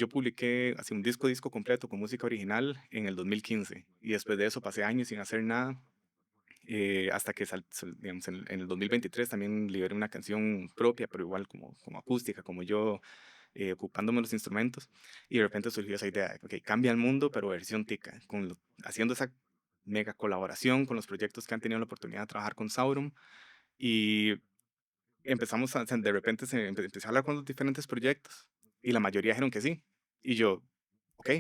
publiqué así un disco completo con música original en el 2015 y después de eso pasé años sin hacer nada, hasta que digamos, en el 2023 también liberé una canción propia, pero igual como acústica, como yo, ocupándome los instrumentos, y de repente surgió esa idea, ok, Cambia el Mundo, pero versión tica, haciendo esa mega colaboración con los proyectos que han tenido la oportunidad de trabajar con Sauron. Y o sea, de repente empecé a hablar con los diferentes proyectos y la mayoría dijeron que sí. Y yo, ok,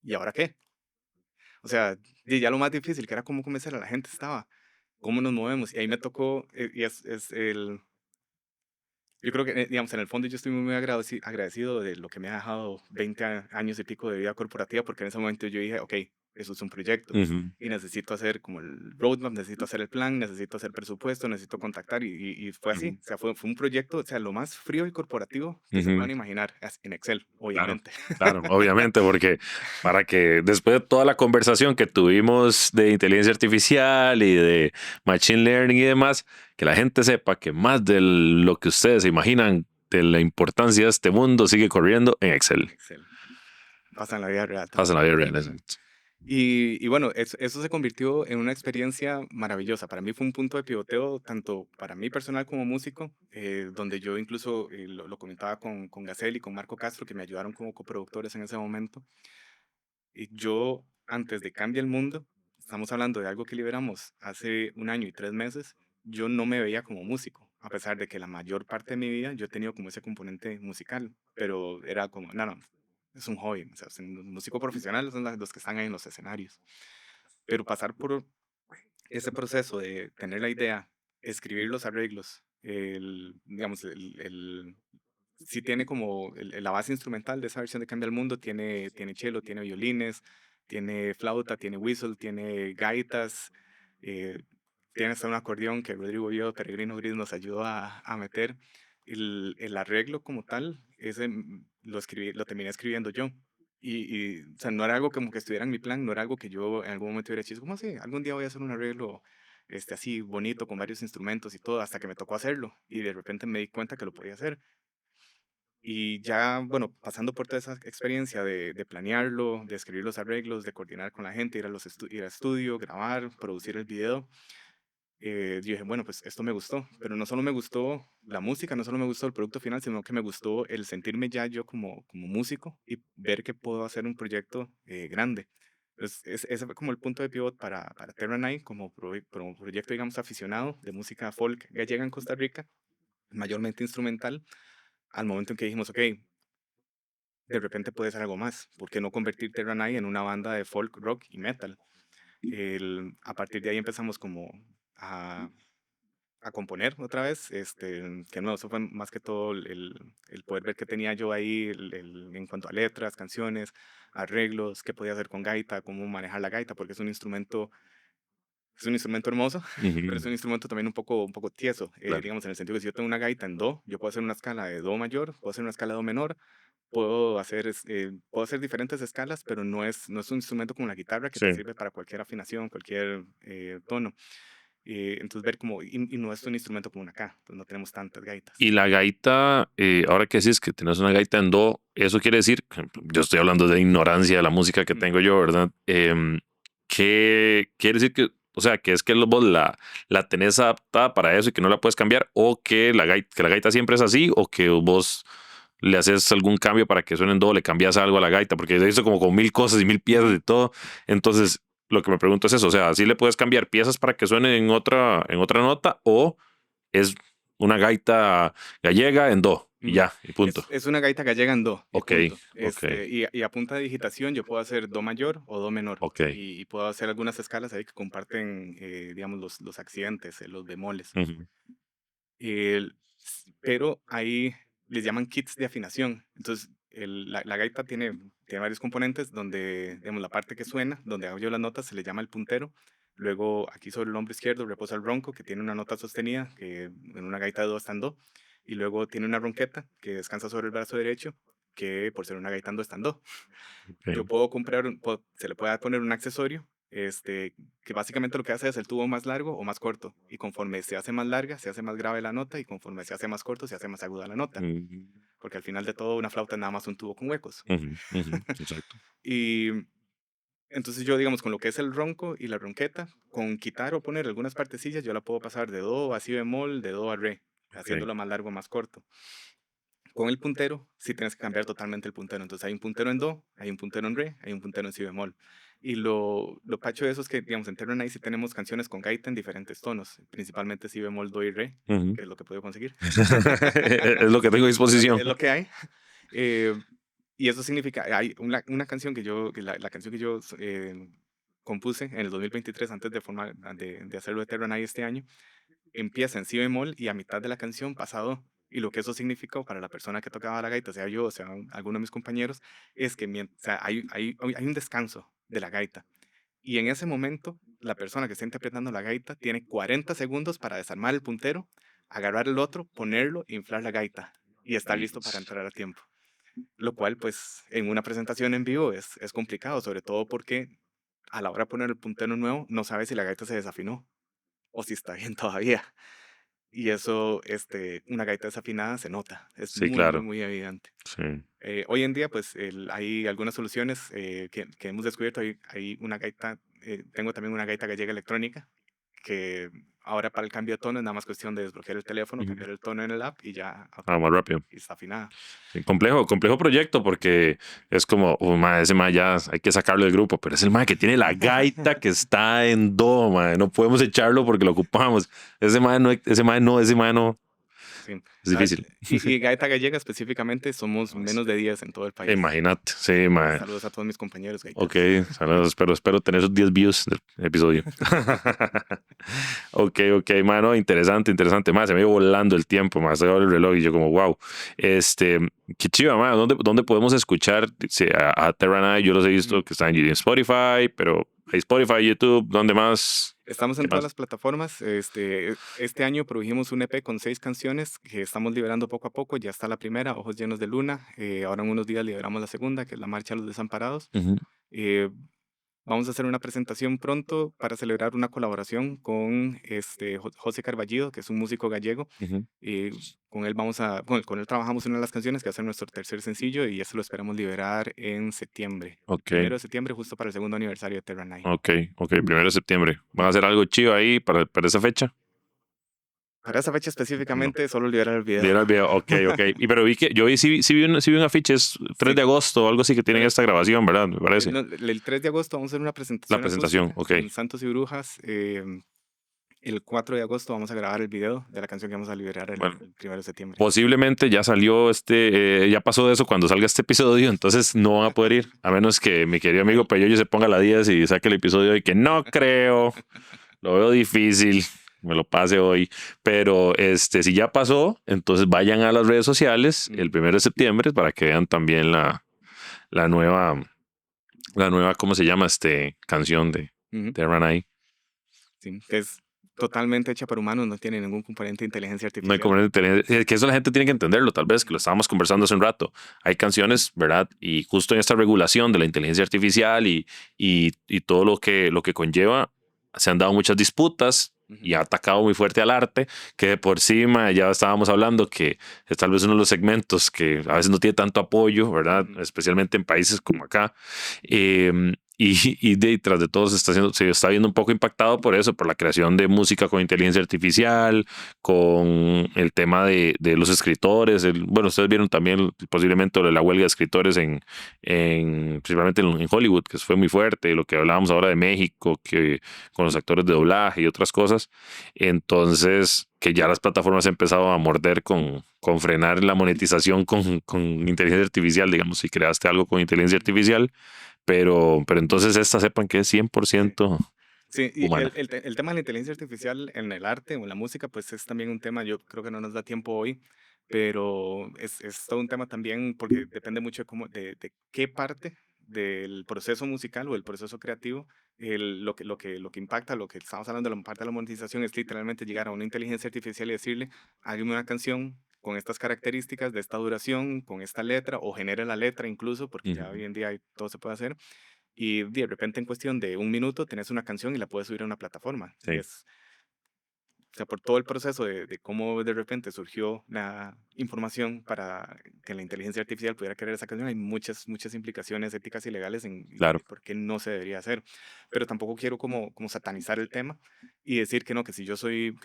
¿y ahora qué? O sea, y ya lo más difícil, que era cómo convencer a la gente, estaba, cómo nos movemos. Y ahí me tocó, yo creo que, digamos, en el fondo yo estoy muy agradecido de lo que me ha dejado 20 años y pico de vida corporativa, porque en ese momento yo dije, ok, eso es un proyecto Ujú, y necesito hacer como el roadmap, necesito hacer el plan, necesito hacer presupuesto, necesito contactar y fue ujú, así. O sea, fue un proyecto, o sea, lo más frío y corporativo que se ujú. puedan imaginar, en Excel, Claro, obviamente. claro, obviamente, porque para que después de toda la conversación que tuvimos de inteligencia artificial y de machine learning y demás, que la gente sepa que más de lo que ustedes se imaginan de la importancia de este mundo sigue corriendo en Excel. Excel. Pasa en la vida real Pasa en también. la vida real, exacto. Y bueno, eso se convirtió en una experiencia maravillosa. Para mí fue un punto de pivoteo, tanto para mí personal como músico, donde yo incluso lo comentaba con Gacel y con Marco Castro, que me ayudaron como coproductores en ese momento. Y yo, antes de Cambia el Mundo, estamos hablando de algo que liberamos hace 1 año y 3 meses, yo no me veía como músico, a pesar de que la mayor parte de mi vida yo he tenido como ese componente musical, pero era como, no, no, es un hobby, o sea, un músico profesional son los que están ahí en los escenarios. Pero pasar por ese proceso de tener la idea, escribir los arreglos, digamos, sí tiene como la base instrumental de esa versión de Cambia el Mundo, tiene cello, tiene violines, tiene flauta, tiene whistle, tiene gaitas, eh, tiene hasta un acordeón que Rodrigo Vio, Peregrino Gris nos ayudó a meter. El arreglo como tal, ese lo terminé escribiendo yo. O sea, no era algo como que estuviera en mi plan, no era algo que yo en algún momento hubiera dicho, ¿cómo así? Algún día voy a hacer un arreglo así bonito, con varios instrumentos y todo, hasta que me tocó hacerlo. Y de repente me di cuenta que lo podía hacer. Y ya, bueno, pasando por toda esa experiencia de planearlo, de escribir los arreglos, de coordinar con la gente, ir al estudio, grabar, producir el video, yo dije, bueno, pues esto me gustó, pero no solo me gustó la música, no solo me gustó el producto final, sino que me gustó el sentirme ya yo como músico y ver que puedo hacer un proyecto grande. Entonces, ese fue como el punto de pivot para Terra Night, como proyecto, digamos, aficionado de música folk gallega en Costa Rica, mayormente instrumental, al momento en que dijimos, ok, de repente puede ser algo más, ¿por qué no convertir Terra Night en una banda de folk, rock y metal? A partir de ahí empezamos como a a componer otra vez, que no, eso fue más que todo el poder ver que tenía yo ahí en cuanto a letras, canciones, arreglos, qué podía hacer con gaita, cómo manejar la gaita, porque es un instrumento hermoso, pero es Ujú, un instrumento también un poco tieso, claro. digamos, en el sentido que si yo tengo una gaita en do, yo puedo hacer una escala de do mayor, puedo hacer una escala de do menor, puedo hacer diferentes escalas, pero no es un instrumento como la guitarra que Sí. te sirve para cualquier afinación, cualquier tono. Entonces ver como, y no es un instrumento como una acá, pues no tenemos tantas gaitas. Y la gaita, ahora que decís que tienes una gaita en do, eso quiere decir, yo estoy hablando de ignorancia de la música que Mm. tengo yo, ¿verdad? ¿Qué quiere decir que, o sea, que es que vos la tenés adaptada para eso y que no la puedes cambiar, o que la gaita siempre es así, o que vos le haces algún cambio para que suene en do, le cambias algo a la gaita, porque he visto como con mil cosas y mil piezas Ujú. y todo. Entonces, lo que me pregunto es eso, o sea, ¿sí le puedes cambiar piezas para que suene en otra nota, o es una gaita gallega en do y Ujú. ya, y punto? Es una gaita gallega en do y Ok, punto. ok, Y a punta de digitación yo puedo hacer do mayor o do menor. ok. Y puedo hacer algunas escalas ahí que comparten, digamos, los accidentes, los bemoles. Ujú, Pero ahí les llaman kits de afinación. Entonces, la gaita tiene varios componentes donde, digamos, la parte que suena, donde hago yo las notas, se le llama el puntero. Luego, aquí sobre el hombro izquierdo reposa el ronco, que tiene una nota sostenida, que en una gaita de do está en do. Y luego tiene una ronqueta, que descansa sobre el brazo derecho, que por ser una gaita en do está en do. Yo ok. puedo comprar, se le puede poner un accesorio, que básicamente lo que hace es el tubo más largo o más corto. Y conforme se hace más larga, se hace más grave la nota, y conforme se hace más corto, se hace más aguda la nota. Mm, Porque al final de todo, una flauta es nada más un tubo con huecos. ujú, ujú, exacto. Y entonces yo, digamos, con lo que es el ronco y la ronqueta, con quitar o poner algunas partecillas, yo la puedo pasar de do a si bemol, de do a re, Ok. haciéndolo más largo o más corto. Con el puntero, sí tienes que cambiar totalmente el puntero. Entonces hay un puntero en do, hay un puntero en re, hay un puntero en si bemol. Y lo pacho de eso es que, digamos, en Terra Night sí tenemos canciones con gaita en diferentes tonos, principalmente si bemol, do y re, Ujú. que es lo que puedo conseguir. Es lo que tengo a disposición. Es lo que hay. Eh, y eso significa, hay una canción la canción que yo compuse en el 2023, antes de hacerlo de Terra Night este año, empieza en si bemol y a mitad de la canción pasa a do. Y lo que eso significó para la persona que tocaba la gaita, sea yo o sea alguno de mis compañeros, es que o sea, hay un descanso de la gaita. Y en ese momento, la persona que está interpretando la gaita tiene 40 segundos para desarmar el puntero, agarrar el otro, ponerlo, inflar la gaita y estar listo para Nice. entrar a tiempo. Lo cual, pues, en una presentación en vivo es complicado, sobre todo porque a la hora de poner el puntero nuevo, no sabes si la gaita se desafinó o si está bien todavía. y eso, una gaita desafinada se nota, es Sí, muy, muy, claro. muy evidente. Sí. Hoy en día, pues hay algunas soluciones que hemos descubierto. Hay una gaita, tengo también una gaita gallega electrónica, que ahora para el cambio de tono es nada más cuestión de desbloquear el teléfono, Ujú. cambiar el tono en el app y ya Más rápido. y está afinada. Sí, complejo proyecto porque es como, ese mae ya hay que sacarlo del grupo, pero es el mae que tiene la gaita que está en do, mae. No podemos echarlo porque lo ocupamos. Ese mae no, Sí. es Ah, difícil. y gaita gallega específicamente somos menos de 10 en todo el país. Imagínate, sí, mae. Saludos a todos mis compañeros Ok, gaiteros. saludos, espero tener esos 10 views del episodio. Ok, mano, interesante, más se me iba volando el tiempo, más se el reloj y yo como, wow, este, qué chiva, mano, ¿dónde podemos escuchar sí, a Terranite? Yo los he visto que están en Spotify, pero hay Spotify, YouTube, ¿dónde más? Estamos ¿Qué en todas más? las plataformas. Este año produjimos un EP con 6 canciones que estamos liberando poco a poco. Ya está la primera, Ojos Llenos de Luna. Ahora en unos días liberamos la segunda, que es La Marcha a los Desamparados. Ujú, Eh, Vamos a hacer una presentación pronto para celebrar una colaboración con José Carballido, que es un músico gallego. ujú. Y con él trabajamos una de las canciones que va a ser nuestro tercer sencillo y eso lo esperamos liberar en septiembre. Ok, 1 de septiembre, justo para el segundo aniversario de Terra Nine. ok, 1 de septiembre. ¿Van a hacer algo chido ahí para esa fecha? Para esa fecha específicamente, solo liberar el video. Vieron el video, ok. Pero sí vi un afiche, es 3 Sí, de agosto o algo así que tienen tre- esta grabación, ¿verdad? Me parece. no, el 3 de agosto vamos a hacer una La presentación presentación, acústica ok. en Santos y Brujas. El 4 de agosto vamos a grabar el video de la canción que vamos a liberar Bueno, el 1 de septiembre. posiblemente ya salió ya pasó eso cuando salga este episodio, entonces no van a poder ir, a menos que mi querido amigo Ahí- Peyoyo se ponga la 10 y saque el episodio hoy, que no creo, lo veo difícil, me lo pase hoy, pero si ya pasó, entonces vayan a las redes sociales el Ujú, 1 de septiembre para que vean también la nueva, ¿cómo se llama? Canción ujú. de Ranai. Sí, que es totalmente hecha por humanos, no tiene ningún componente de inteligencia No hay artificial. como que eso la gente tiene que entenderlo, tal vez, que lo estábamos conversando hace un rato. Hay canciones, ¿verdad? Y justo en esta regulación de la inteligencia artificial y todo lo que conlleva, se han dado muchas disputas Ujú, y ha atacado muy fuerte al arte, que de por encima ya estábamos hablando que es tal vez uno de los segmentos que a veces no tiene tanto apoyo, ¿verdad? ujú. Especialmente en países como acá. Tras de todo se está viendo un poco impactado por eso, por la creación de música con inteligencia artificial, con el tema de los escritores. Bueno, ustedes vieron también posiblemente lo de la huelga de escritores principalmente en Hollywood, que fue muy fuerte, lo que hablábamos ahora de México, que con los actores de doblaje y otras cosas. Entonces, que ya las plataformas han empezado a morder con frenar la monetización con inteligencia artificial, digamos, si creaste algo con inteligencia artificial, pero entonces esta sepan que es Sí. 100% Sí, y humana. el tema de la inteligencia artificial en el arte o en la música, pues es también un tema, yo creo que no nos da tiempo hoy, pero es todo un tema también porque depende mucho de qué parte del proceso musical o el proceso creativo, lo que impacta, lo que estamos hablando de la parte de la monetización es literalmente llegar a una inteligencia artificial y decirle, hágame una canción con estas características, de esta duración, con esta letra, o genere la letra incluso, porque ya Ujú. hoy en día todo se puede hacer y de repente en cuestión de un minuto tenés una canción y la puedes subir a una plataforma. Y Sí, es, o sea, por todo el proceso de cómo de repente surgió la información para que la inteligencia artificial pudiera crear esa canción, hay muchas implicaciones éticas y legales claro. de por qué no se debería hacer. Pero tampoco quiero como satanizar el tema y decir que no, que si yo soy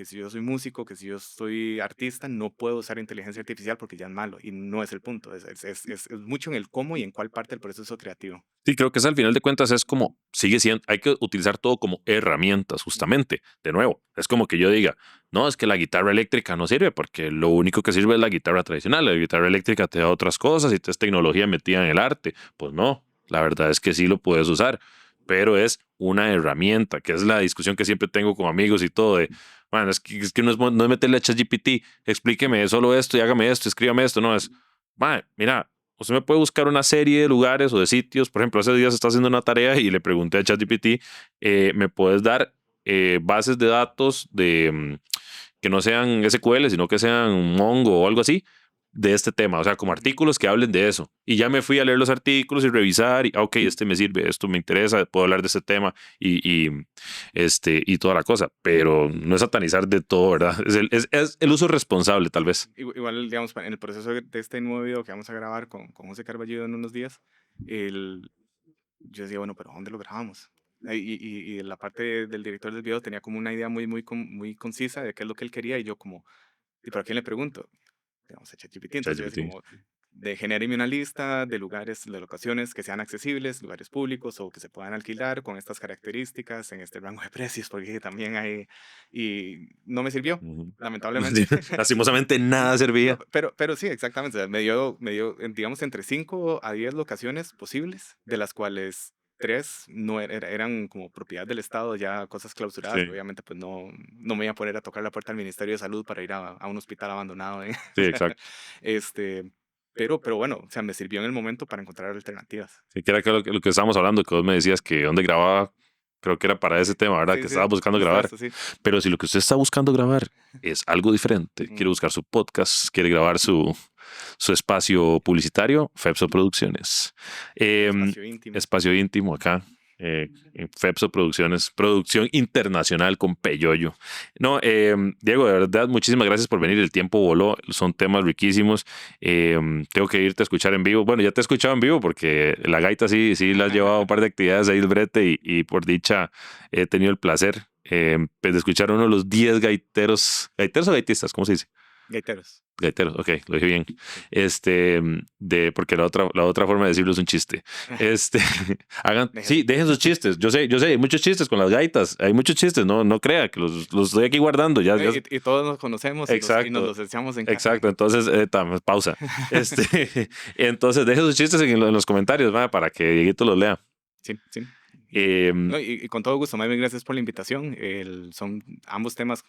músico, que si yo soy artista, no puedo usar inteligencia artificial porque ya es malo. Y no es el punto. Es mucho en el cómo y en cuál parte del proceso creativo. Sí, creo que es al final de cuentas es como, sigue siendo, hay que utilizar todo como herramientas, Ujú, justamente. De nuevo, es como que yo diga, no, es que la guitarra eléctrica no sirve porque lo único que sirve es la guitarra tradicional. La guitarra eléctrica te da otras cosas y te es tecnología metida en el arte. Pues no, la verdad es que sí lo puedes usar, pero es una herramienta, que es la discusión que siempre tengo con amigos y todo de, bueno, es que no es meterle a ChatGPT, explíqueme solo esto y hágame esto, escríbame esto, no es, "Mae, mira, usted me puede buscar una serie de lugares o de sitios. Por ejemplo, hace días estaba haciendo una tarea y le pregunté a ChatGPT, ¿me puedes dar bases de datos que no sean SQL, sino que sean Mongo o algo así? de este tema, o sea, como artículos que hablen de eso. Y ya me fui a leer los artículos y revisar, y ok, este me sirve, esto me interesa, puedo hablar de este tema y toda la cosa, pero no es satanizar de todo, ¿verdad? Es el uso responsable, tal vez. Igual, digamos, en el proceso de este nuevo video que vamos a grabar con José Carballido en unos días, yo decía, bueno, pero ¿dónde lo grabamos? Y la parte del director del video tenía como una idea muy concisa de qué es lo que él quería y yo como, ¿y para quién le pregunto? Digamos, a ChatGPT. Entonces yo decía ChatGPT. como, genéreme una lista de lugares, de locaciones que sean accesibles, lugares públicos o que se puedan alquilar con estas características en este rango de precios, porque también hay, y no me sirvió, Ujú. lamentablemente. Lastimosamente nada No, servía. pero sí, exactamente. O sea, me dio, digamos, entre 5 a 10 locaciones posibles, de las cuales 3 no eran como propiedad del Estado, ya cosas clausuradas, que Sí, obviamente pues no me iba a poner a tocar la puerta del Ministerio de Salud para ir a un hospital abandonado. sí, exacto. Este, pero bueno, o sea, me sirvió en el momento para encontrar alternativas. Sí, que era lo que estábamos hablando, que vos me decías que dónde grababa, creo que era para ese tema, ¿verdad? Sí, Que sí, estabas buscando justo grabar. esto, sí. Pero si lo que usted está buscando grabar es algo diferente, quiere Mm, buscar su podcast, quiere grabar su espacio publicitario, Fepso Producciones. Em, espacio íntimo. Espacio íntimo acá. En Fepso Producciones, producción internacional con Peyoyo. No, Diego, de verdad, muchísimas gracias por venir. El tiempo voló, son temas riquísimos. Tengo que irte a escuchar en vivo. Bueno, ya te he escuchado en vivo porque la gaita sí la has llevado a un par de actividades ahí el brete y por dicha he tenido el placer pues, de escuchar a uno de los 10 gaiteros o gaitistas, ¿cómo se dice? Gaiteros. Gaiteros, ok, lo dije bien. Sí. Porque la otra forma de decirlo es un chiste. Este, sí, Déjese. dejen sus chistes. Yo sé, hay muchos chistes con las gaitas, hay muchos chistes, no crea que los estoy aquí guardando. Y todos nos conocemos y nos Exacto, los echamos en cara. exacto. Entonces, pausa. Entonces, dejen sus chistes en los comentarios, ¿va? Para que Dieguito los lea. Sí, sí. Em, No, y con todo gusto, más bien gracias por la invitación. Son ambos temas,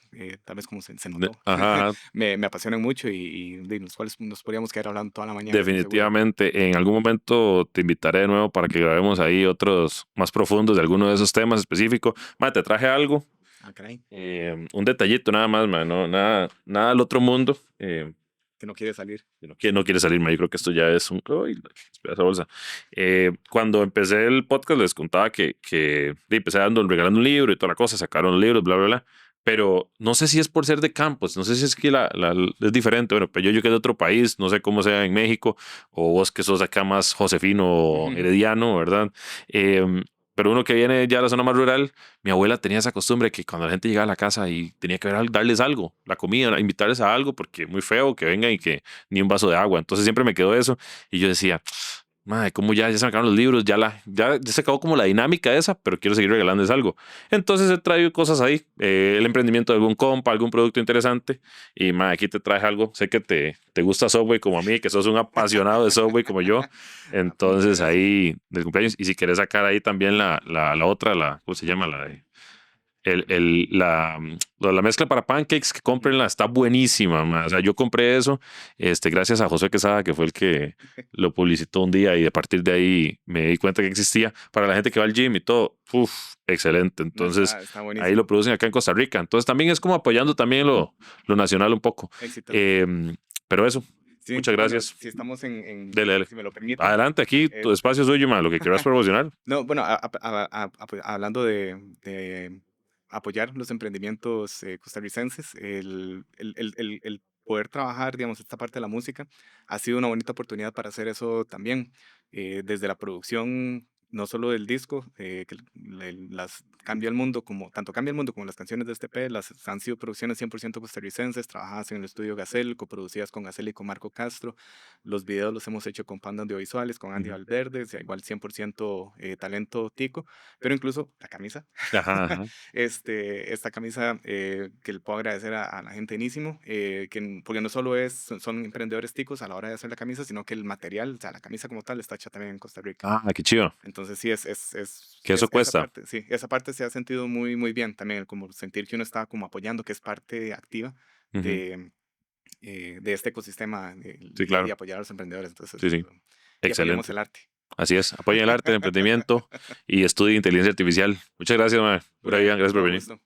tal vez como se notó, ajá, me apasionan mucho y de los cuales nos podríamos quedar hablando toda la mañana, estoy seguro. definitivamente. En algún momento te invitaré de nuevo para que grabemos ahí otros más profundos de alguno de esos temas específicos. Ma, te traje algo, Ah, caray, un detallito nada más, ma, no, nada del otro mundo. que no quiere salir. No quiere salir, ma, yo creo que esto ya es un... Uy, espera esa bolsa. Cuando empecé el podcast les contaba que empecé regalando un libro y toda la cosa, sacaron libros, bla, bla, bla. Pero no sé si es por ser de campos, no sé si es que es diferente. Bueno, pero yo que es de otro país, no sé cómo sea en México, o vos que sos acá más Josefino o Herediano, ¿verdad? Em, pero uno que viene ya de la zona más rural, mi abuela tenía esa costumbre que cuando la gente llegaba a la casa y tenía que darles algo, la comida, invitarles a algo, porque muy feo que vengan y que ni un vaso de agua. Entonces siempre me quedó eso y yo decía, madre, ¿cómo ya se me acabaron los libros? Ya se acabó como la dinámica esa, pero quiero seguir regalándoles algo. Entonces he traído cosas ahí, el emprendimiento de algún compa, algún producto interesante. Y madre, aquí te traje algo. Sé que te gusta Subway como a mí, que sos un apasionado de Subway como yo. Ah, pues muchas Entonces gracias. ahí del cumpleaños. Y si querés sacar ahí también la otra, ¿cómo se llama? La mezcla para pancakes, que cómprenla, está buenísima, ma. O sea, yo compré eso, gracias a José Quesada, que fue el que lo publicitó un día y a partir de ahí me di cuenta que existía. Para la gente que va al gym y todo, excelente. No, Entonces, está ahí lo buenísimo. producen acá en Costa Rica. Entonces, también es como apoyando también lo nacional un poco. Éxito. Pero eso, Sí, muchas bueno, gracias. si estamos Dele, dele. si me lo permite. Adelante, aquí eh, tu espacio es suyo, ma, lo que quieras promocionar. no, bueno, hablando de apoyar los emprendimientos costarricenses, el poder trabajar, digamos, esta parte de la música ha sido una bonita oportunidad para hacer eso también. Desde la producción, no solo del disco, que Cambia el Mundo, tanto Cambia el Mundo como las canciones de este EP, las han sido producciones 100% costarricenses, trabajadas en el estudio Gacel, coproducidas con Gacel y con Marco Castro. Los videos los hemos hecho con Panda Audiovisuales, con Andy Ujú. Valverde, o sea, igual 100% talento tico, pero incluso la camisa. Ajá, ajá. Esta camisa que le puedo agradecer a la gente Enísimo, porque no solo son emprendedores ticos a la hora de hacer la camisa, sino que el material, o sea, la camisa como tal, está hecha también en Costa Rica. Ah, qué chido. Entonces sí, Que eso esa cuesta. parte, sí, esa parte se ha sentido muy bien también, como sentir que uno está como apoyando, que es parte activa Ujú. de este ecosistema Sí, y claro. apoyar a los emprendedores. Entonces, Sí, sí. y apoyemos Excelente. el arte. Así es. Apoyen el arte, el emprendimiento y estudie inteligencia artificial. Muchas gracias, man. Pura vida. Con Gracias por todo venir. gusto.